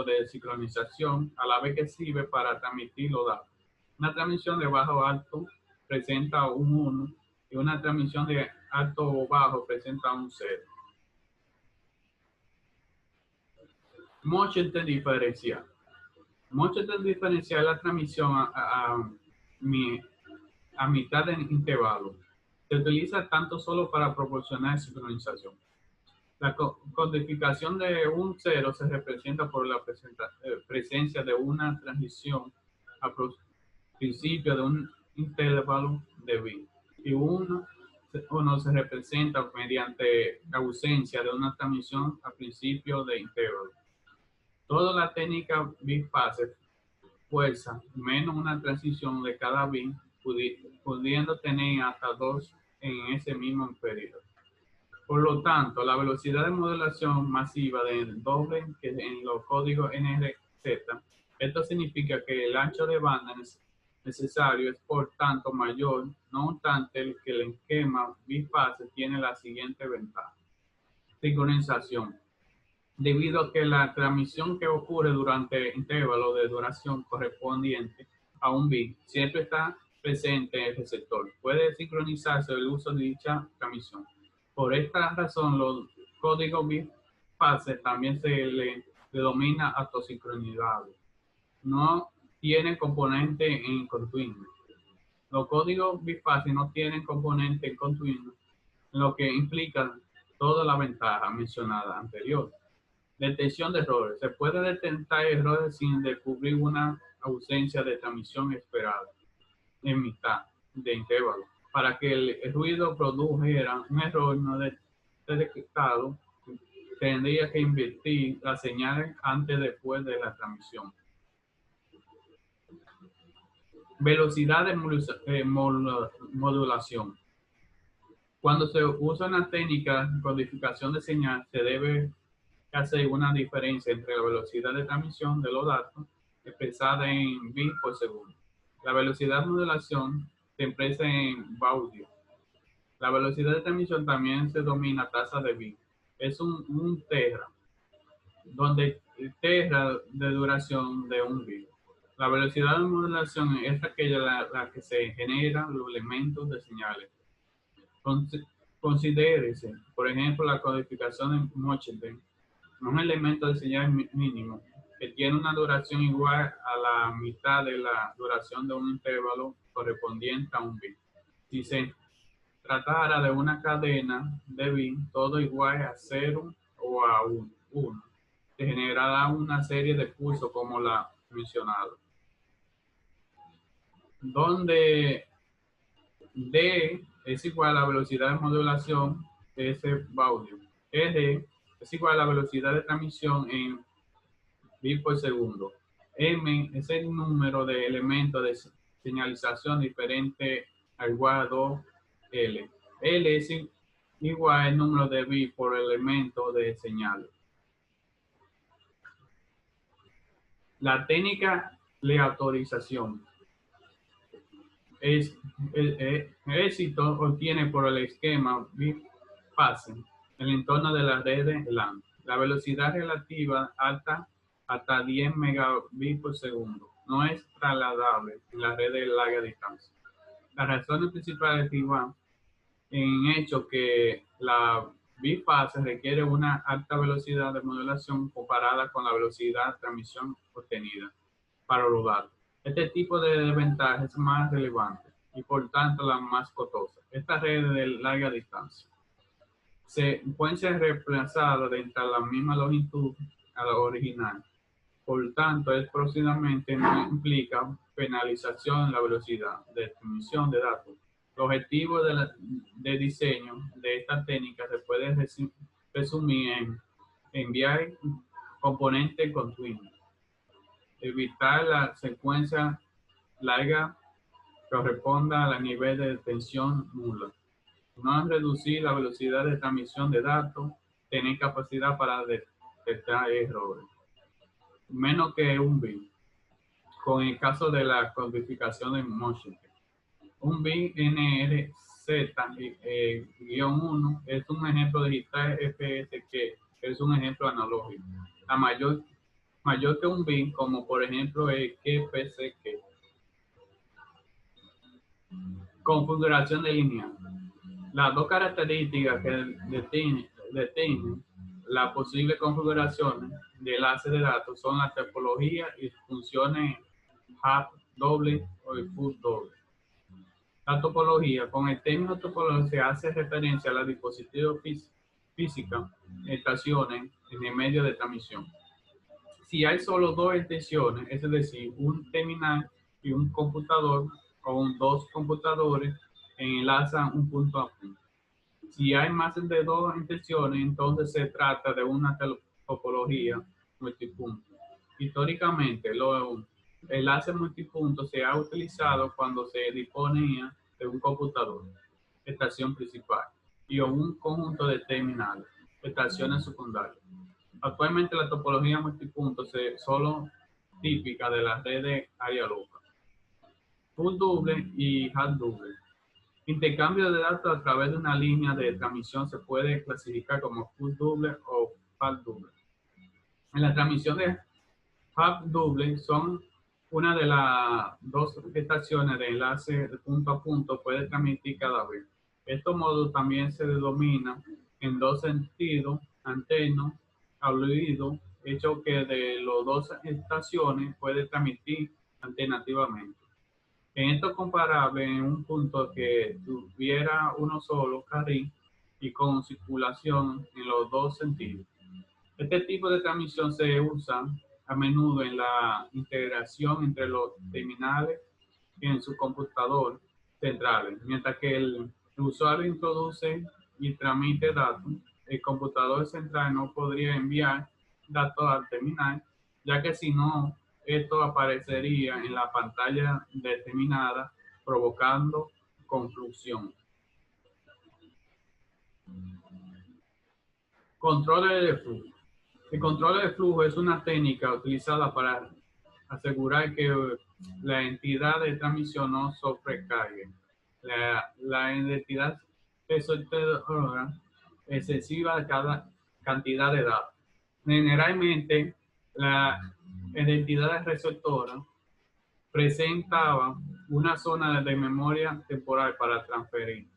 de sincronización, a la vez que sirve para transmitir los datos. Una transmisión de bajo a alto presenta un 1 y una transmisión de alto o bajo presenta un 0. Mocheten diferencial. Mocheten diferencial es la transmisión a mitad de intervalo. Se utiliza tanto solo para proporcionar sincronización. La codificación de un 0 se representa por la presencia de una transición a principio de un intervalo de bit. Y uno se representa mediante la ausencia de una transmisión a principio de intervalo. Toda la técnica bifase fuerza menos una transición de cada bit, pudiendo tener hasta 2 en ese mismo periodo. Por lo tanto, la velocidad de modulación masiva del doble que en los códigos NRZ. Esto significa que el ancho de banda necesario es por tanto mayor, no obstante que el esquema bifase tiene la siguiente ventaja. Sincronización. Debido a que la transmisión que ocurre durante el intervalo de duración correspondiente a un bit siempre está presente en el receptor, puede sincronizarse el uso de dicha transmisión. Por esta razón, los códigos bifase también se le denomina autosincronizables. No tienen componente en continuo. Los códigos bifase no tienen componente en continuo, lo que implica toda la ventaja mencionada anterior. Detección de errores. Se puede detectar errores sin descubrir una ausencia de transmisión esperada en mitad de intervalo. Para que el ruido produjera un error no detectado, tendría que invertir las señales antes y después de la transmisión. Velocidad de modulación. Cuando se usa una técnica de codificación de señal, se debe hacer una diferencia entre la velocidad de transmisión de los datos expresada en bits por segundo. La velocidad de modulación se expresa en baudillo. La velocidad de transmisión también se denomina tasa de bit. Es un tera, donde tera de duración de un bit. La velocidad de modulación es aquella la que se genera los elementos de señales. Considérese, por ejemplo, la codificación en Mocheten, un elemento de señal mínimo que tiene una duración igual a la mitad de la duración de un intervalo correspondiente a un bit. Si se tratara de una cadena de bit, todo igual a 0 o a 1, se generará una serie de pulsos como la mencionada, donde D es igual a la velocidad de modulación de ese baudillo. ED es igual a la velocidad de transmisión en bits por segundo. M es el número de elementos de señalización diferente a igual a 2L. L es igual al número de bits por elemento de señal. La técnica de autorización es el éxito obtiene por el esquema bifase en el entorno de las redes LAN. La velocidad relativa alta hasta 10 megabits por segundo no es trasladable en la red de larga distancia. Las razones principales derivan en hecho que la bifase requiere una alta velocidad de modulación comparada con la velocidad de transmisión obtenida para los datos. Este tipo de desventaja es más relevante y por tanto la más costosa. Esta red de larga distancia pueden ser reemplazadas dentro de la misma longitud a la original. Por tanto, es próximamente no implica penalización en la velocidad de transmisión de datos. El objetivo de diseño de esta técnica se puede resumir en enviar componentes continuos, evitar la secuencia larga que corresponda al nivel de tensión nula, no reducir la velocidad de transmisión de datos, tener capacidad para detectar errores, menos que un bit. Con el caso de la codificación de Motion, un bit NRZ-1 es un ejemplo digital FSK, que es un ejemplo analógico. La mayor que un bit, como por ejemplo el QPSK. Configuración de línea. Las dos características que definen la posible configuración de enlace de datos son la topología y funciones hub doble o full doble. La topología. Con el término topología se hace referencia a la dispositivos física, estaciones en el medio de transmisión. Si hay solo dos estaciones, es decir, un terminal y un computador, o dos computadores enlazan un punto a punto. Si hay más de dos intenciones, entonces se trata de una topología multipunto. Históricamente, el enlace multipunto se ha utilizado cuando se disponía de un computador, estación principal, y un conjunto de terminales, estaciones secundarias. Actualmente la topología multipunto es solo típica de las redes área local. Full double y half double. Intercambio de datos a través de una línea de transmisión se puede clasificar como full double o half double. En la transmisión de half double son una de las dos estaciones de enlace de punto a punto puede transmitir cada vez. Estos modos también se denominan en dos sentidos, anteno al oído, hecho que de las dos estaciones puede transmitir alternativamente. En esto comparable en un punto que tuviera uno solo carril y con circulación en los dos sentidos. Este tipo de transmisión se usa a menudo en la integración entre los terminales en su computador centrales. Mientras que el usuario introduce y transmite datos, el computador central no podría enviar datos al terminal, ya que si no, esto aparecería en la pantalla determinada, provocando confusión. Controles de flujo. El control de flujo es una técnica utilizada para asegurar que la entidad de transmisión no sobrecargue la entidad receptora excesiva de cada cantidad de datos. Generalmente, la identidad receptora presentaba una zona de memoria temporal para transferir.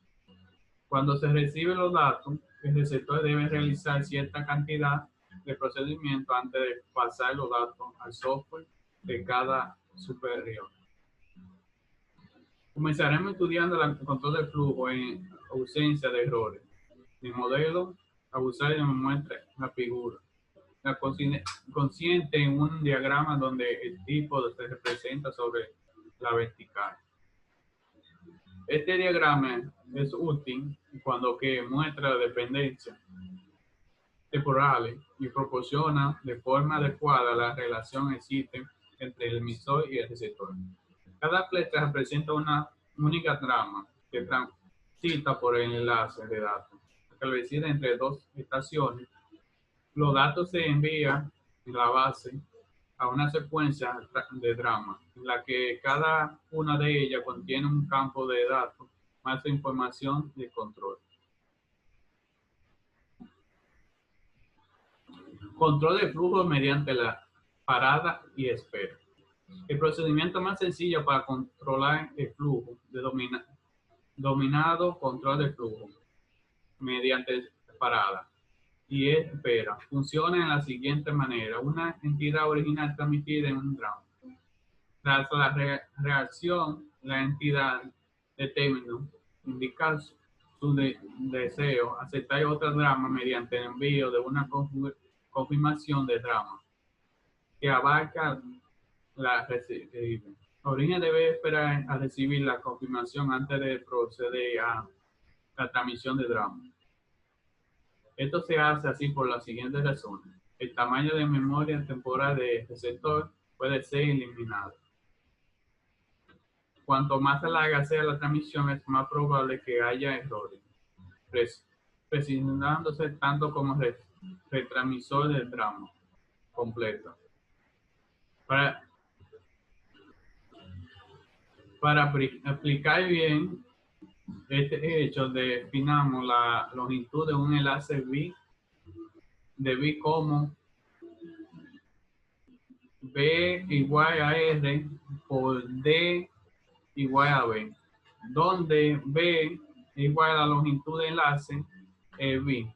Cuando se reciben los datos, el receptor debe realizar cierta cantidad de procedimientos antes de pasar los datos al software de cada superior. Comenzaremos estudiando el control de flujo en ausencia de errores. El modelo a usar nos muestra la figura. La consciente en un diagrama donde el tipo se representa sobre la vertical. Este diagrama es útil cuando que muestra dependencias temporales y proporciona de forma adecuada la relación existe entre el emisor y el receptor. Cada flecha representa una única trama que transita por el enlace de datos establecida entre dos estaciones. Los datos se envían en la base a una secuencia de trama en la que cada una de ellas contiene un campo de datos más información de control. Control de flujo mediante la parada y espera. El procedimiento más sencillo para controlar el flujo dominado control de flujo mediante parada y espera funciona en la siguiente manera. Una entidad original transmitida en un tramo. Tras la reacción, la entidad de término indica su deseo aceptar otra trama mediante el envío de una confirmación de trama que abarca la recibida. Origen debe esperar a recibir la confirmación antes de proceder a la transmisión de trama. Esto se hace así por las siguientes razones. El tamaño de memoria temporal del receptor puede ser eliminado. Cuanto más larga sea la transmisión, es más probable que haya errores, presionándose tanto como retransmisor del tramo completo. Para aplicar bien este hecho, definamos la longitud de un enlace de bit como B igual a R por D igual a B, donde B igual a la longitud de enlace bit.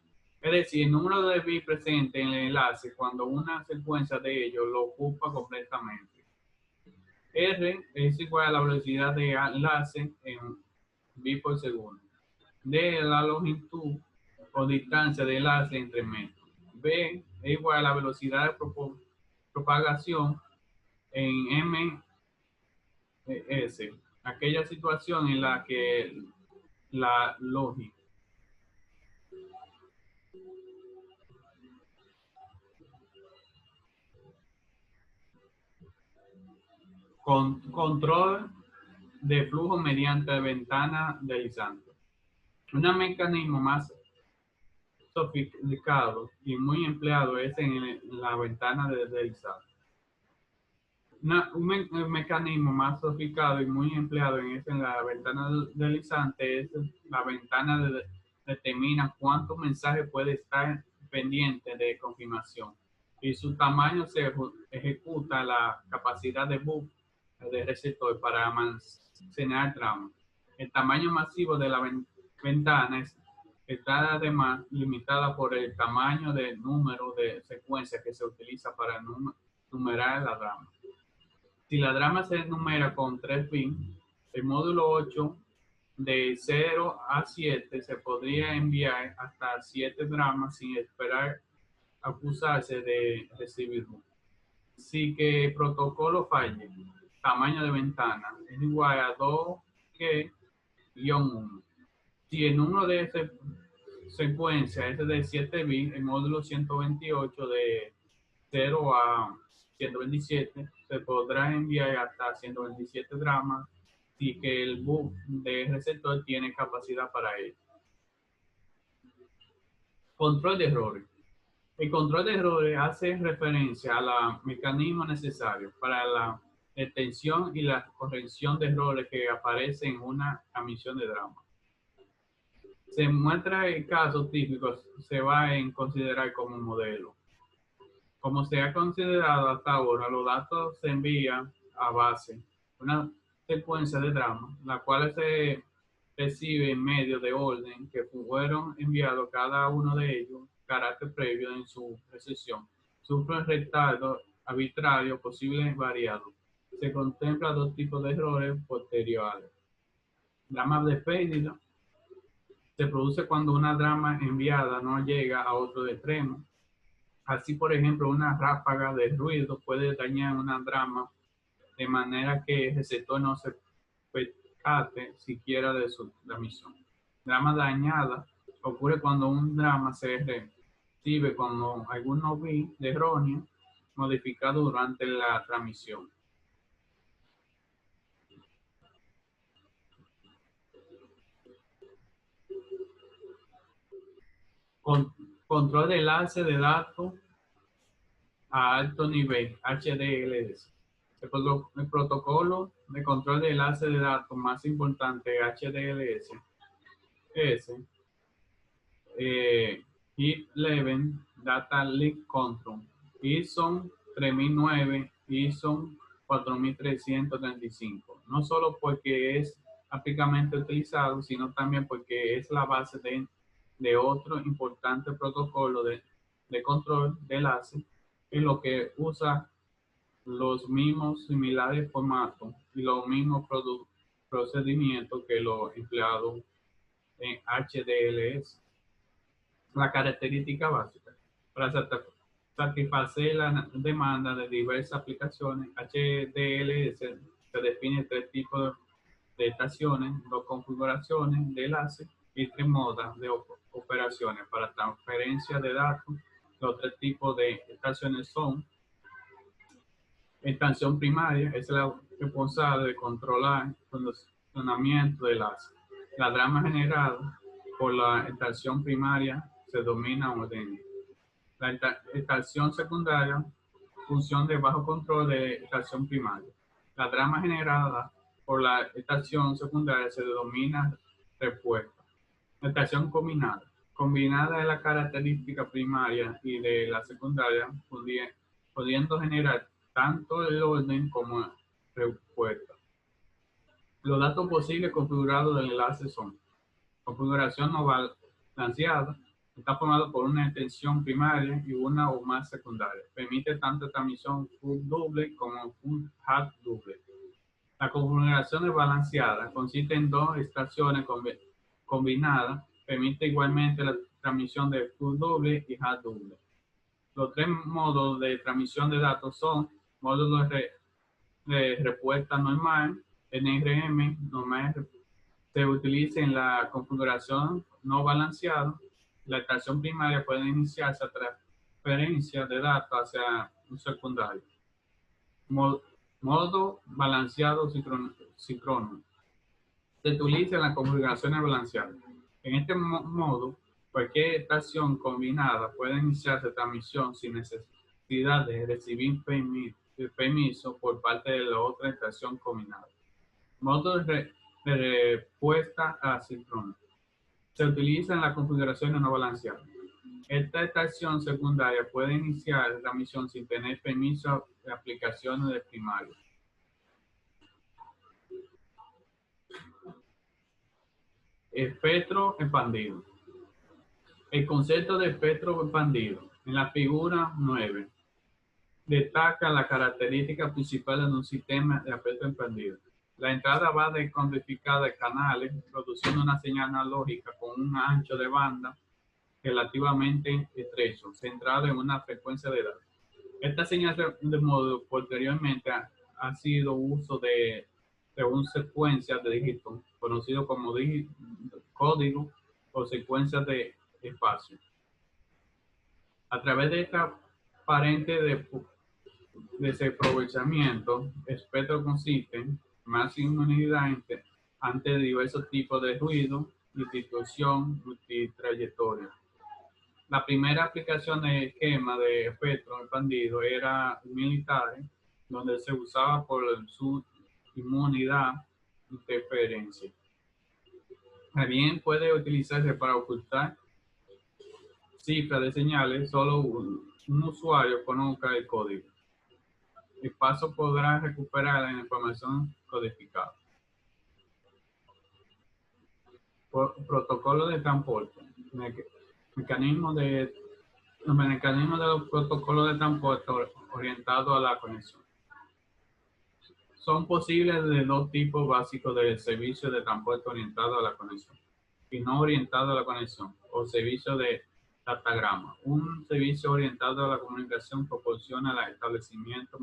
Es decir, el número de bits presente en el enlace cuando una secuencia de ellos lo ocupa completamente. R es igual a la velocidad de enlace en bits por segundo. D es la longitud o distancia de enlace entre medios. B es igual a la velocidad de propagación en ms, aquella situación en la que la lógica control de flujo mediante ventana deslizante. Un mecanismo más sofisticado y muy empleado es en la ventana de deslizante. Un mecanismo más sofisticado y muy empleado en la ventana deslizante es la ventana de determina cuántos mensajes puede estar pendiente de confirmación y su tamaño se ejecuta la capacidad de bus del receptor para almacenar tramos. El tamaño masivo de la ventana está además limitada por el tamaño del número de secuencias que se utiliza para numerar la trama. Si la trama se numera con 3 bits, el módulo 8 de 0 a 7 se podría enviar hasta 7 tramas sin esperar acusarse de recibirlo. Si que el protocolo falle, tamaño de ventana es igual a 2G-1. Si el número de secuencia es de 7 bits, el módulo 128 de 0 a 127 se podrá enviar hasta 127 dramas si que el bus de receptor tiene capacidad para ello. Control de errores. El control de errores hace referencia a los mecanismos necesarios para la detención y la corrección de errores que aparecen en una transmisión de drama. Se muestra el caso típico, se va a considerar como modelo. Como se ha considerado hasta ahora, los datos se envían a base una secuencia de trama, la cual se recibe en medio de orden que fueron enviados cada uno de ellos, carácter previo en su recepción. Sufren retardo arbitrario posible variado. Se contempla dos tipos de errores posteriores. Drama de pérdida. Se produce cuando una trama enviada no llega a otro extremo. Así, por ejemplo, una ráfaga de ruido puede dañar una trama de manera que el receptor no se percate siquiera de su transmisión. Trama dañada ocurre cuando un drama se recibe con algunos bits de erróneo modificado durante la transmisión. Control de enlace de datos a alto nivel, HDLS. El protocolo de control de enlace de datos más importante, HDLS, es HIP-11 Data Link Control, ISO 3009, ISO 4335. No solo porque es ampliamente utilizado, sino también porque es la base de otro importante protocolo de control de enlace, en lo que usa los mismos similares formatos y los mismos procedimiento que lo empleado en HDLS. La característica básica. Para satisfacer la demanda de diversas aplicaciones, HDLS se define tres tipos de estaciones, dos configuraciones de enlace y tres modos de operaciones. Para transferencia de datos, los tres tipos de estaciones son: estación primaria, es la responsable de controlar el funcionamiento del enlace. La trama generada por la estación primaria se domina orden. La estación secundaria, función de bajo control de estación primaria. La trama generada por la estación secundaria se denomina respuesta. La estación combinada. Combinada es la característica primaria y de la secundaria, pudiendo generar tanto el orden como respuesta. Los datos posibles configurados del enlace son: configuración no balanceada, está formado por una extensión primaria y una o más secundarias. Permite tanto transmisión full double como full half double. La configuración desbalanceada consiste en dos estaciones combinadas. Permite igualmente la transmisión de full double y half double. Los tres modos de transmisión de datos son: módulo de respuesta normal, NRM, normal, se utiliza en la configuración no balanceada. La estación primaria puede iniciarse a transferencia de datos hacia un secundario. Modo balanceado síncrono. Se utiliza en las configuraciones balanceadas. En este modo, cualquier estación combinada puede iniciarse transmisión sin necesidad de recibir permiso por parte de la otra estación combinada. Modo de respuesta asíncrona. Se utiliza en la configuración no balanceada. Esta estación secundaria puede iniciar la transmisión sin tener permiso de aplicaciones de primario. Espectro expandido. El concepto de espectro expandido en la figura 9 destaca la característica principal de un sistema de espectro expandido. La entrada va decodificada de canales, produciendo una señal analógica con un ancho de banda relativamente estrecho, centrado en una frecuencia de datos. Esta señal de modo posteriormente ha sido uso de una secuencia de dígitos, conocido como código o secuencias de espacio. A través de esta aparente desaprovechamiento, espectro consiste en más inmunidad ante diversos tipos de ruido y distorsión multitrayectoria. La primera aplicación de esquema de espectro expandido era militar, donde se usaba por su inmunidad interferencia. También puede utilizarse para ocultar cifras de señales. Solo un usuario conozca el código. El paso podrá recuperar la información codificada. Protocolo de transporte. Mecanismo de los protocolos de transporte orientados a la conexión. Son posibles de dos tipos básicos de servicios de transporte orientado a la conexión y no orientado a la conexión, o servicio de datagrama. Un servicio orientado a la comunicación proporciona el establecimiento,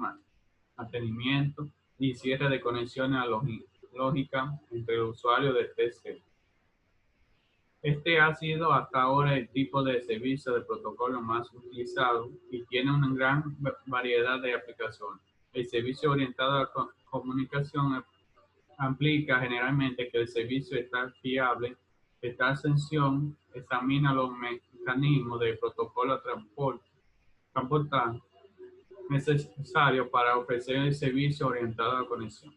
mantenimiento y cierre de conexiones lógicas entre el usuario de TC. Este ha sido hasta ahora el tipo de servicio de protocolo más utilizado y tiene una gran variedad de aplicaciones. El servicio orientado a la comunicación implica generalmente que el servicio está fiable. Esta ascensión examina los mecanismos de protocolo transportar necesarios para ofrecer el servicio orientado a la conexión.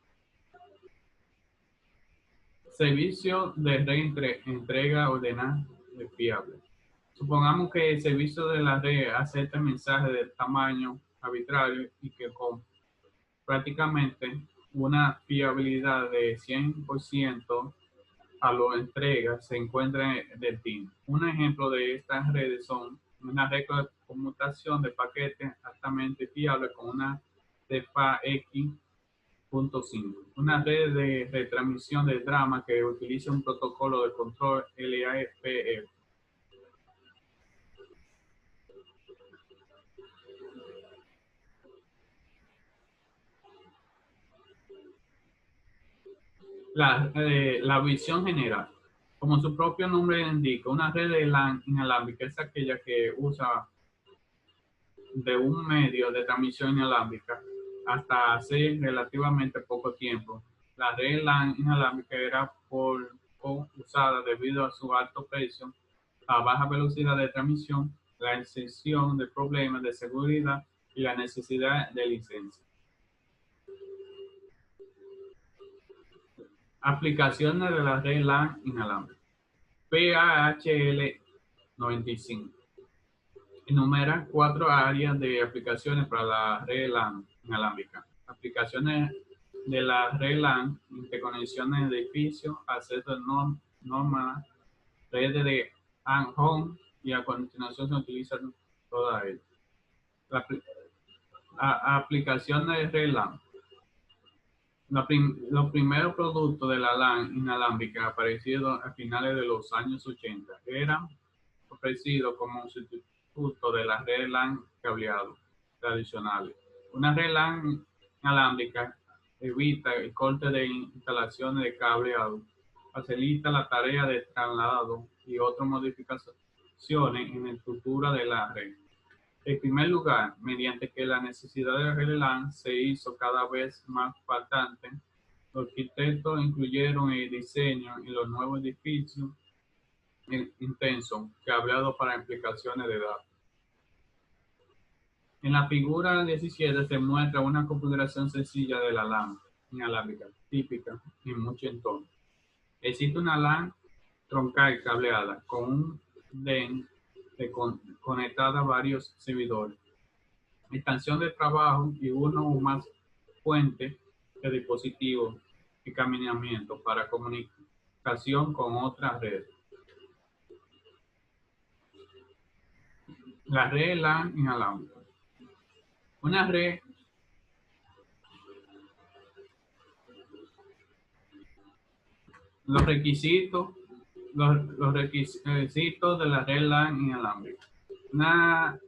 Servicio de entrega ordenada fiable. Supongamos que el servicio de la red acepta mensajes de tamaño arbitrario y que con prácticamente una fiabilidad de 100% a la entrega se encuentra en destino. Un ejemplo de estas redes son una red de conmutación de paquetes altamente fiable con una TFA X Una red de retransmisión de drama que utiliza un protocolo de control LAPF. La visión general. Como su propio nombre indica, una red de LAN inalámbrica es aquella que usa de un medio de transmisión inalámbrica hasta hace relativamente poco tiempo. La red LAN inalámbrica era poco usada debido a su alto precio, a baja velocidad de transmisión, la excepción de problemas de seguridad y la necesidad de licencia. Aplicaciones de la red LAN inalámbrica. PAHL 95. Enumera 4 áreas de aplicaciones para la red LAN inalámbrica. Aplicaciones de la red LAN, interconexiones de edificios, acceso normal, redes de home y a continuación se utilizan todas ellas. Aplicaciones de red LAN. Los primeros productos de la LAN inalámbrica aparecidos a finales de los años 80 eran ofrecidos como un sustituto de las redes LAN cableado tradicionales. Una red LAN inalámbrica evita el corte de instalaciones de cableado, facilita la tarea de traslado y otras modificaciones en la estructura de la red. En primer lugar, mediante que la necesidad de la red LAN se hizo cada vez más patente, los arquitectos incluyeron el diseño en los nuevos edificios intenso cableado para implicaciones de datos. En la figura 17 se muestra una configuración sencilla de la LAN inalámbrica, típica en muchos entornos. Existe una LAN troncal cableada con un DEN conectada a varios servidores, estación de trabajo y uno o más fuentes de dispositivos y caminamiento para comunicación con otras redes. La red LAN inalámbrica. Una red los requisitos de la red LAN inalámbrica. Una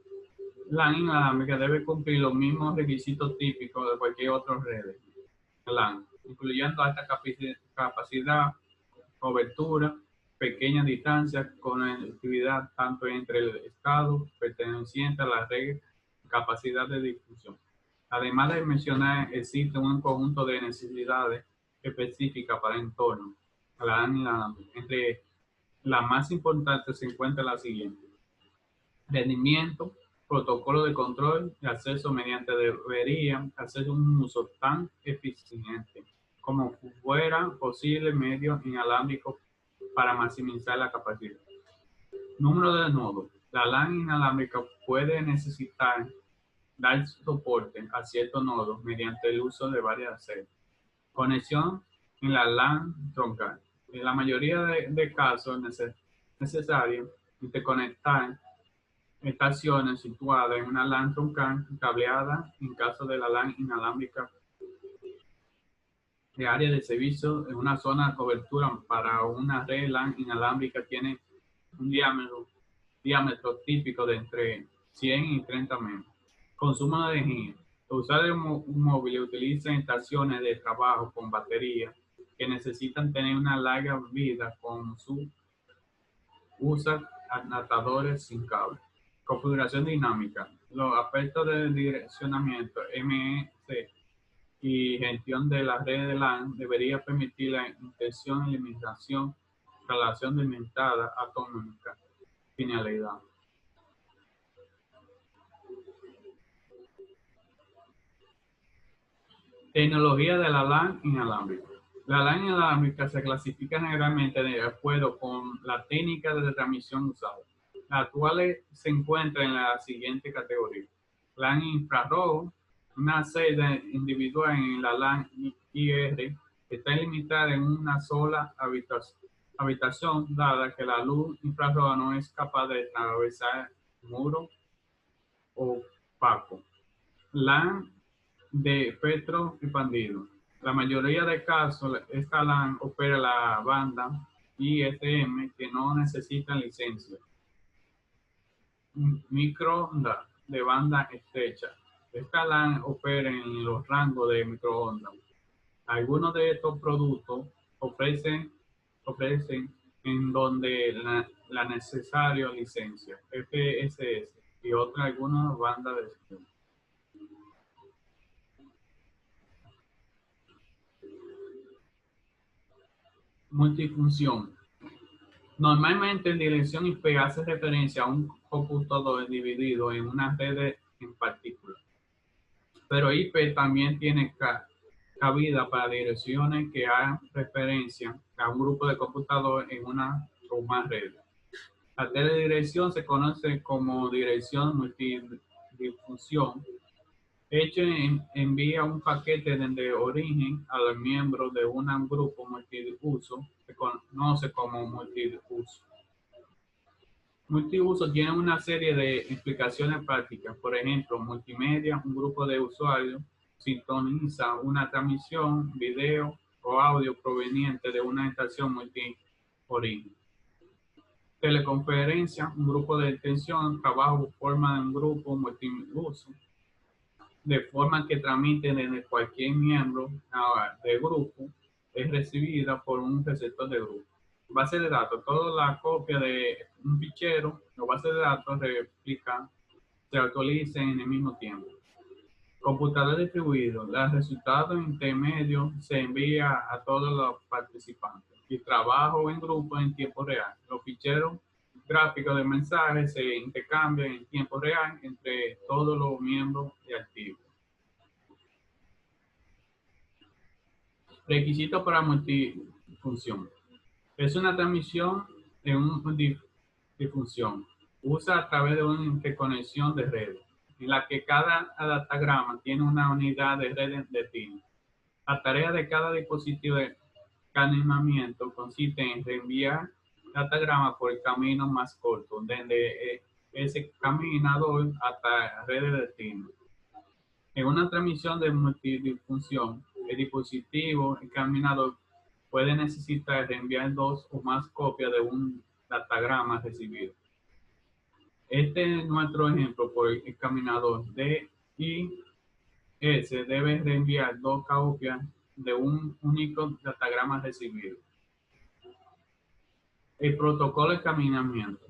LAN inalámbrica debe cumplir los mismos requisitos típicos de cualquier otra red LAN, incluyendo alta capacidad, cobertura, pequeña distancia, conectividad tanto entre el estado perteneciente a la red y capacidad de difusión. Además de mencionar, existe un conjunto de necesidades específicas para entornos. Entre las más importantes se encuentra la siguiente: rendimiento, protocolo de control y acceso mediante debería hacer un uso tan eficiente como fuera posible medio inalámbrico para maximizar la capacidad. Número de nodos. La LAN inalámbrica puede necesitar dar soporte a ciertos nodos mediante el uso de varias sedes. Conexión en la LAN troncal. En la mayoría de casos es necesario interconectar estaciones situadas en una LAN troncal cableada en caso de la LAN inalámbrica de área de servicio en una zona de cobertura para una red LAN inalámbrica tiene un diámetro típico de entre 100 y 30 metros. Consumo de energía. Los usuarios móviles utilizan estaciones de trabajo con batería que necesitan tener una larga vida con su usa adaptadores sin cable. Configuración dinámica. Los aspectos de direccionamiento MEC y gestión de la red de LAN debería permitir la intención, eliminación, relación delimitada, atómica, finalidad. Tecnología de la LAN inalámbrica. La LAN inalámbrica se clasifica generalmente de acuerdo con la técnica de transmisión usada. Las actuales se encuentran en la siguiente categoría: LAN infrarrojo. Una celda individual en la LAN IR está limitada en una sola habitación, dada que la luz infrarroja no es capaz de atravesar muro opaco. LAN de espectro expandido. La mayoría de casos, esta LAN opera la banda ISM que no necesita licencia. Microondas de banda estrecha. Esta LAN opera en los rangos de microondas. Algunos de estos productos ofrecen en donde la necesaria licencia FSS y otras algunas bandas de sistema. Multifunción. Normalmente en dirección IP hace referencia a un computador dividido en una red en particular. Pero IP también tiene cabida para direcciones que hagan referencia a un grupo de computadores en una o más redes. La teledirección se conoce como dirección multidifusión. Hecho envía un paquete desde origen a los miembros de un grupo multiuso, se conoce como multiuso. Multiuso tiene una serie de implicaciones prácticas. Por ejemplo, multimedia, un grupo de usuarios sintoniza una transmisión, video o audio proveniente de una estación multi-origen. Teleconferencia, un grupo de extensión, trabajo forma de un grupo multiuso, de forma que transmite desde cualquier miembro de grupo, es recibida por un receptor de grupo. Base de datos, toda la copia de un fichero o base de datos replica, se actualicen en el mismo tiempo. Computador distribuido, los resultados intermedios se envía a todos los participantes y trabajo en grupo en tiempo real. Los ficheros gráficos de mensajes se intercambian en tiempo real entre todos los miembros y activos. Requisitos para multifunción. Es una transmisión de un difusión. Usa a través de una interconexión de redes, en la que cada datagrama tiene una unidad de red de destino. La tarea de cada dispositivo de caminamiento consiste en reenviar datagrama por el camino más corto, desde ese caminador hasta la red de destino. En una transmisión de multidifusión, el dispositivo examinador puede necesitar reenviar dos o más copias de un datagrama recibido. Este es nuestro ejemplo por el examinador DIS debe reenviar dos copias de un único datagrama recibido. El protocolo de caminamiento.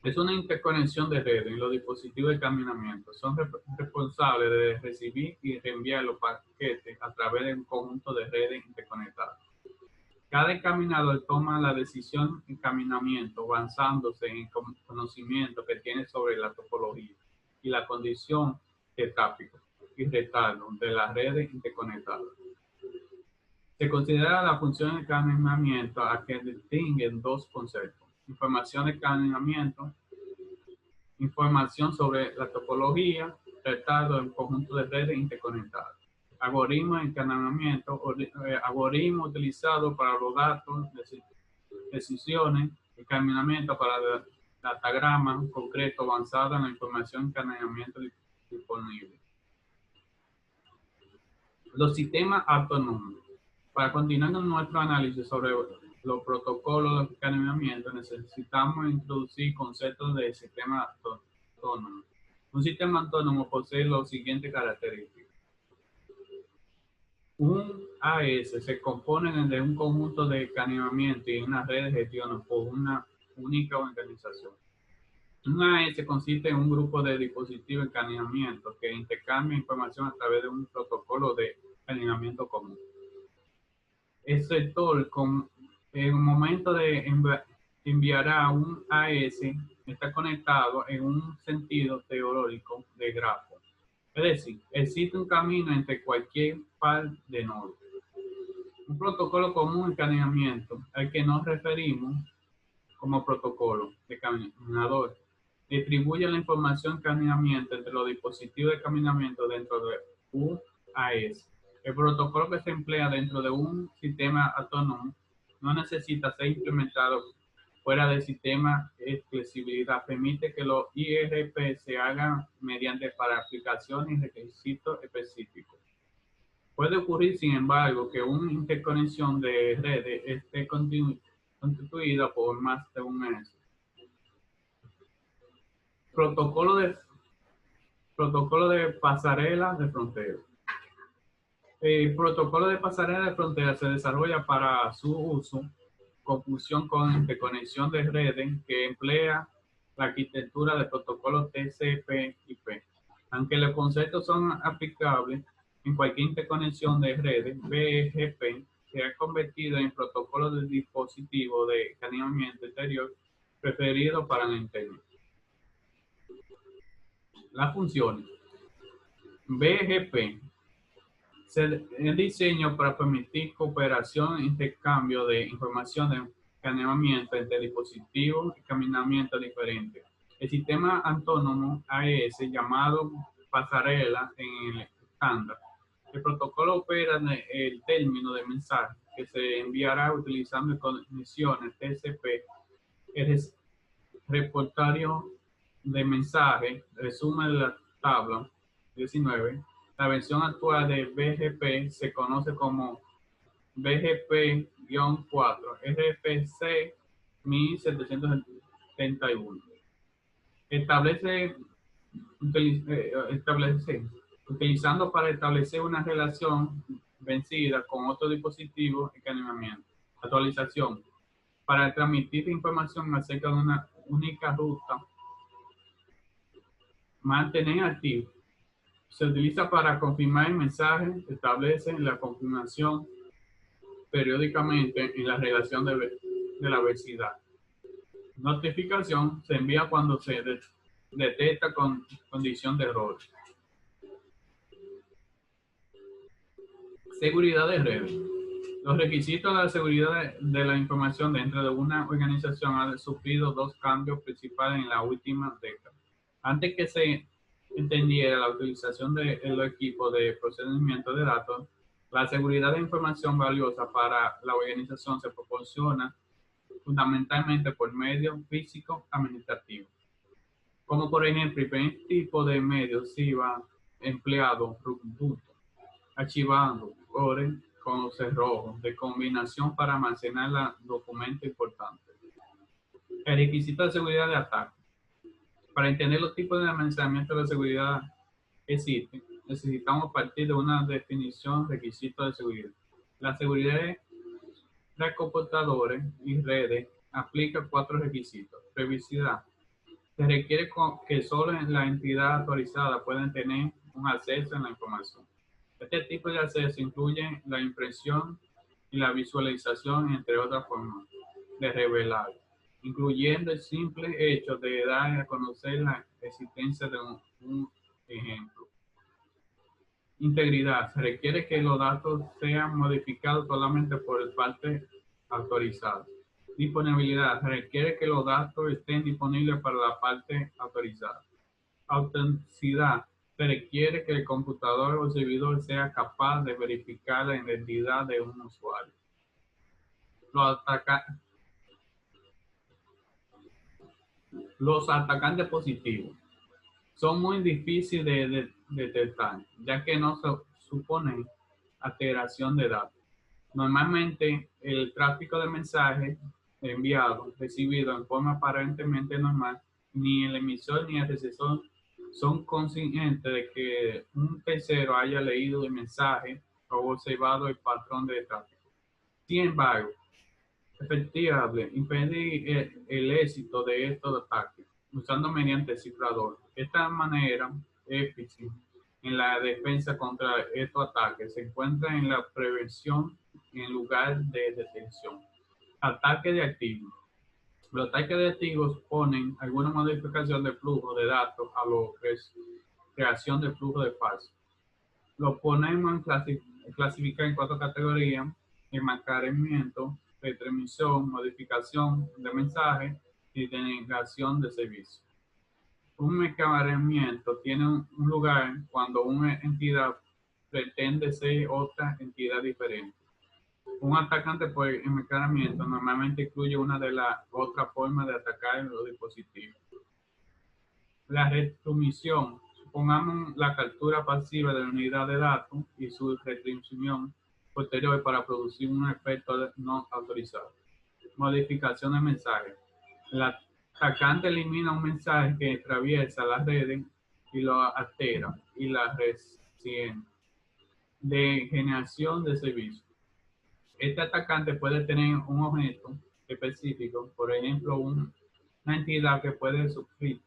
Es una interconexión de redes en los dispositivos de caminamiento. Son responsables de recibir y reenviar los paquetes a través de un conjunto de redes interconectadas. Cada examinador toma la decisión de encaminamiento basándose en el conocimiento que tiene sobre la topología y la condición de tráfico y retardo de las redes interconectadas. Se considera la función de encaminamiento a que distinguen dos conceptos: información de encaminamiento, información sobre la topología, retardo en conjunto de redes interconectadas. Algoritmo de encaminamiento, algoritmo utilizado para los datos, decisiones, encaminamiento para datagrama concreto avanzado en la información de encaminamiento disponible. Los sistemas autónomos. Para continuar con nuestro análisis sobre los protocolos de encaminamiento, necesitamos introducir conceptos de sistema autónomo. Un sistema autónomo posee las siguientes características. Un AES se compone de un conjunto de encaminamiento y una red de gestión por una única organización. Un AES consiste en un grupo de dispositivos de encaminamiento que intercambian información a través de un protocolo de encaminamiento común. El sector, en un momento de enviará un AES, está conectado en un sentido teórico de grafo. Es decir, existe un camino entre cualquier par de nodos. Un protocolo común de encaminamiento al que nos referimos como protocolo de caminador distribuye la información de encaminamiento entre los dispositivos de encaminamiento dentro de un AES. El protocolo que se emplea dentro de un sistema autónomo no necesita ser implementado fuera del sistema. Flexibilidad permite que los IRP se hagan mediante para aplicaciones y requisitos específicos. Puede ocurrir, sin embargo, que una interconexión de redes esté constituida por más de un enlace. Protocolo de, protocolo de pasarela de frontera. El protocolo de pasarela de frontera se desarrolla para su uso, confusión con interconexión de redes que emplea la arquitectura de protocolos TCP/IP. Aunque los conceptos son aplicables en cualquier interconexión de redes, BGP se ha convertido en protocolo de dispositivo de escaneamiento exterior preferido para la Internet. Las funciones. BGP es diseño para permitir cooperación e intercambio de información de escaneamiento entre dispositivos y caminamientos diferentes. El sistema autónomo AES, llamado pasarela en el estándar, el protocolo opera el término de mensaje que se enviará utilizando conexiones TCP, el reportario de mensaje, resumen de la tabla 19. La versión actual de BGP se conoce como BGP-4, RFC 1771. Utilizando para establecer una relación vencida con otro dispositivo y escaneamiento. Actualización. Para transmitir información acerca de una única ruta, mantener activo. Se utiliza para confirmar el mensaje, establece la confirmación periódicamente en la relación de la velocidad. Notificación se envía cuando se detecta condición de error. Seguridad de redes. Los requisitos de la seguridad de la información dentro de una organización han sufrido dos cambios principales en la última década. Antes que se entendiera la utilización de los equipos de procesamiento de datos, la seguridad de información valiosa para la organización se proporciona fundamentalmente por medios físicos administrativos, como por ejemplo el primer tipo de medios SIVA empleado robusto, archivando con cerrojos de combinación para almacenar los documentos importantes. El requisito de seguridad de ataque. Para entender los tipos de almacenamiento de seguridad que existen, necesitamos partir de una definición requisito de seguridad. La seguridad de computadores y redes aplica cuatro requisitos. Privacidad. Se requiere que solo la entidad autorizada puedan tener un acceso a la información. Este tipo de acceso incluye la impresión y la visualización, entre otras formas de revelar, incluyendo el simple hecho de dar a conocer la existencia de un ejemplo. Integridad. Se requiere que los datos sean modificados solamente por parte autorizada. Disponibilidad. Se requiere que los datos estén disponibles para la parte autorizada. Autenticidad. Se requiere que el computador o servidor sea capaz de verificar la identidad de un usuario. Los atacantes positivos son muy difíciles de detectar, ya que no se suponen alteración de datos. Normalmente, el tráfico de mensajes enviado, recibido en forma aparentemente normal, ni el emisor ni el receptor son conscientes de que un tercero haya leído el mensaje o observado el patrón de tráfico. Sin embargo, efectivamente, impedir el éxito de estos ataques usando mediante cifrador. Esta manera eficiente en la defensa contra estos ataques se encuentra en la prevención en lugar de detención. Ataque de activos. Los ataques de activos ponen alguna modificación de flujo de datos a lo que es creación de flujo de falso. Lo ponemos clasificar en cuatro categorías: enmascaramiento, retransmisión, modificación de mensaje y denegación de servicio. Un enmascaramiento tiene un lugar cuando una entidad pretende ser otra entidad diferente. Un atacante por enmascaramiento normalmente incluye una de las otras formas de atacar los dispositivos. La retransmisión Pongamos la captura pasiva de la unidad de datos y su retribución posterior para producir un efecto no autorizado. Modificación de mensaje. El atacante elimina un mensaje que atraviesa las redes y lo altera y la recién de generación de servicio. Este atacante puede tener un objeto específico, por ejemplo, una entidad que puede sufrir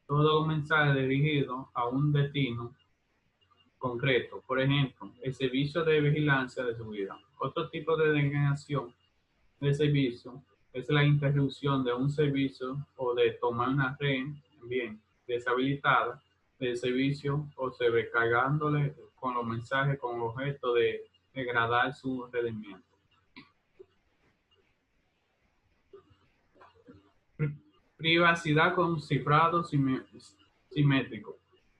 todo un mensaje dirigido a un destino concreto. Por ejemplo, el servicio de vigilancia de seguridad. Otro tipo de denegación de servicio es la interrupción de un servicio o de tomar una red bien deshabilitada del servicio o sobrecargándole con los mensajes con objeto de degradar su rendimiento. Privacidad con cifrado simétrico.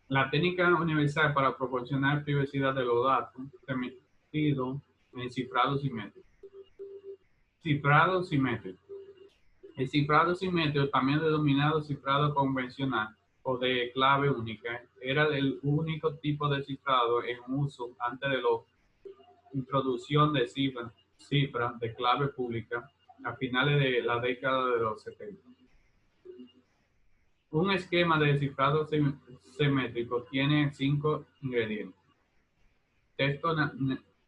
La técnica universal para proporcionar privacidad de los datos permitido en cifrado simétrico. Cifrado simétrico. El cifrado simétrico, también denominado cifrado convencional o de clave única, era el único tipo de cifrado en uso antes de la introducción de cifras de clave pública a finales de la década de los 70. Un esquema de cifrado simétrico tiene 5 ingredientes. Texto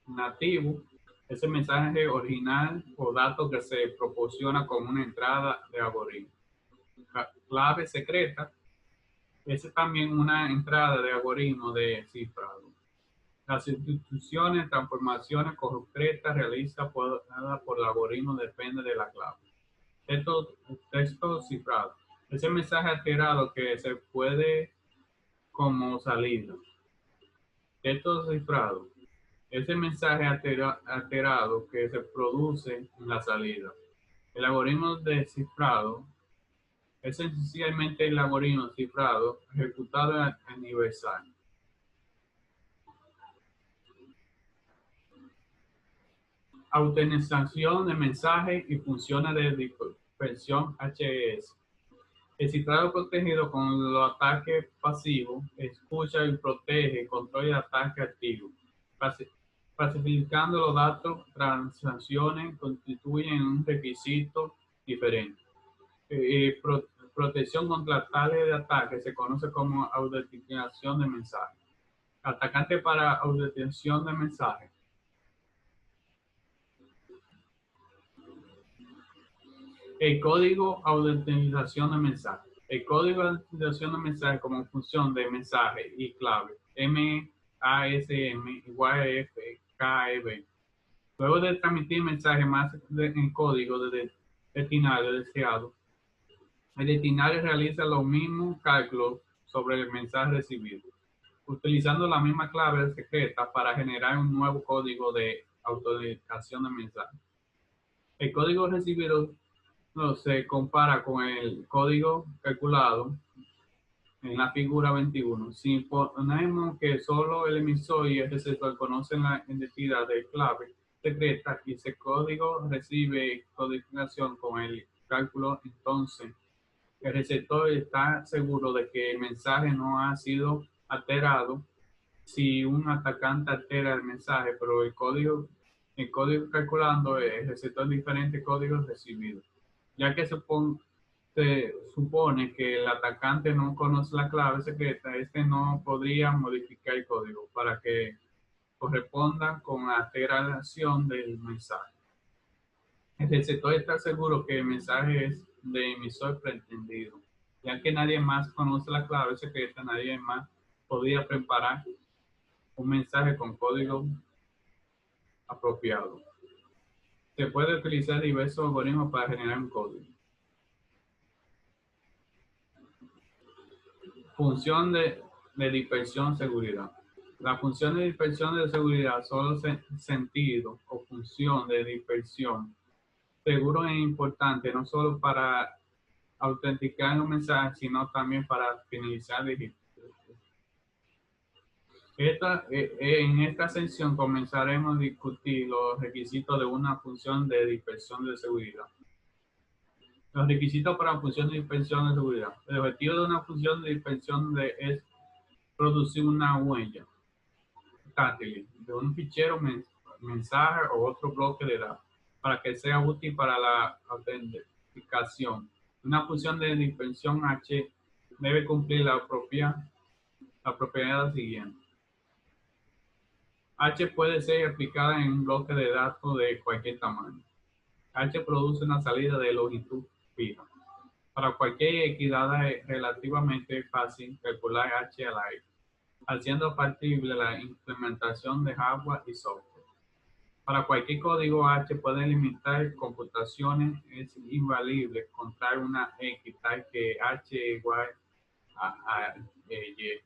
nativo, ese mensaje original o dato que se proporciona como una entrada de algoritmo. Clave secreta, esa es también una entrada de algoritmo de cifrado. Las instituciones, transformaciones concretas realizadas por el algoritmo depende de la clave. Texto cifrado, ese mensaje alterado que se puede como salida. Texto cifrado, ese mensaje alterado que se produce en la salida. El algoritmo de cifrado es sencillamente el algoritmo cifrado ejecutado a universal. Autenticación de mensajes y funciones de dispersión HES. El cifrado protegido con los ataques pasivos escucha y protege control de ataque activo. Pacificando los datos, transacciones constituyen un requisito diferente. Protección contra tales de ataque se conoce como autenticación de mensajes. Atacante para autenticación de mensajes. El código autenticación de mensajes. El código de autenticación de mensajes como función de mensaje y clave MASM igual FKEB. Luego de transmitir mensaje más en código de destinatario deseado, el destinatario realiza los mismos cálculos sobre el mensaje recibido, utilizando la misma clave secreta para generar un nuevo código de autenticación de mensaje. El código recibido se compara con el código calculado en la figura 21. Si ponemos que solo el emisor y el receptor conocen la identidad de clave secreta y ese código recibe codificación con el cálculo, entonces el receptor está seguro de que el mensaje no ha sido alterado. Si un atacante altera el mensaje, pero el código calculando el receptor diferente código recibido, ya que se supone que el atacante no conoce la clave secreta, este no podría modificar el código para que corresponda con la alteración del mensaje. El receptor está seguro que el mensaje es de emisor pretendido, ya que nadie más conoce la clave secreta, nadie más podría preparar un mensaje con código apropiado. Se puede utilizar diversos algoritmos para generar un código. Función de dispersión seguridad. La función de dispersión de seguridad solo sentido o función de dispersión seguro es importante no solo para autenticar un mensaje, sino también para finalizar el en esta sección comenzaremos a discutir los requisitos de una función de dispersión de seguridad. Los requisitos para una función de dispersión de seguridad. El objetivo de una función de dispersión es producir una huella táctil de un fichero, mensaje o otro bloque de datos para que sea útil para la autenticación. Una función de dispensión H debe cumplir la propiedad siguiente. H puede ser aplicada en un bloque de datos de cualquier tamaño. H produce una salida de longitud fija. Para cualquier equidad es relativamente fácil calcular H al aire, haciendo factible la implementación de hardware y software. Para cualquier código H puede limitar computaciones, es infalible encontrar una X tal que H igual a Y.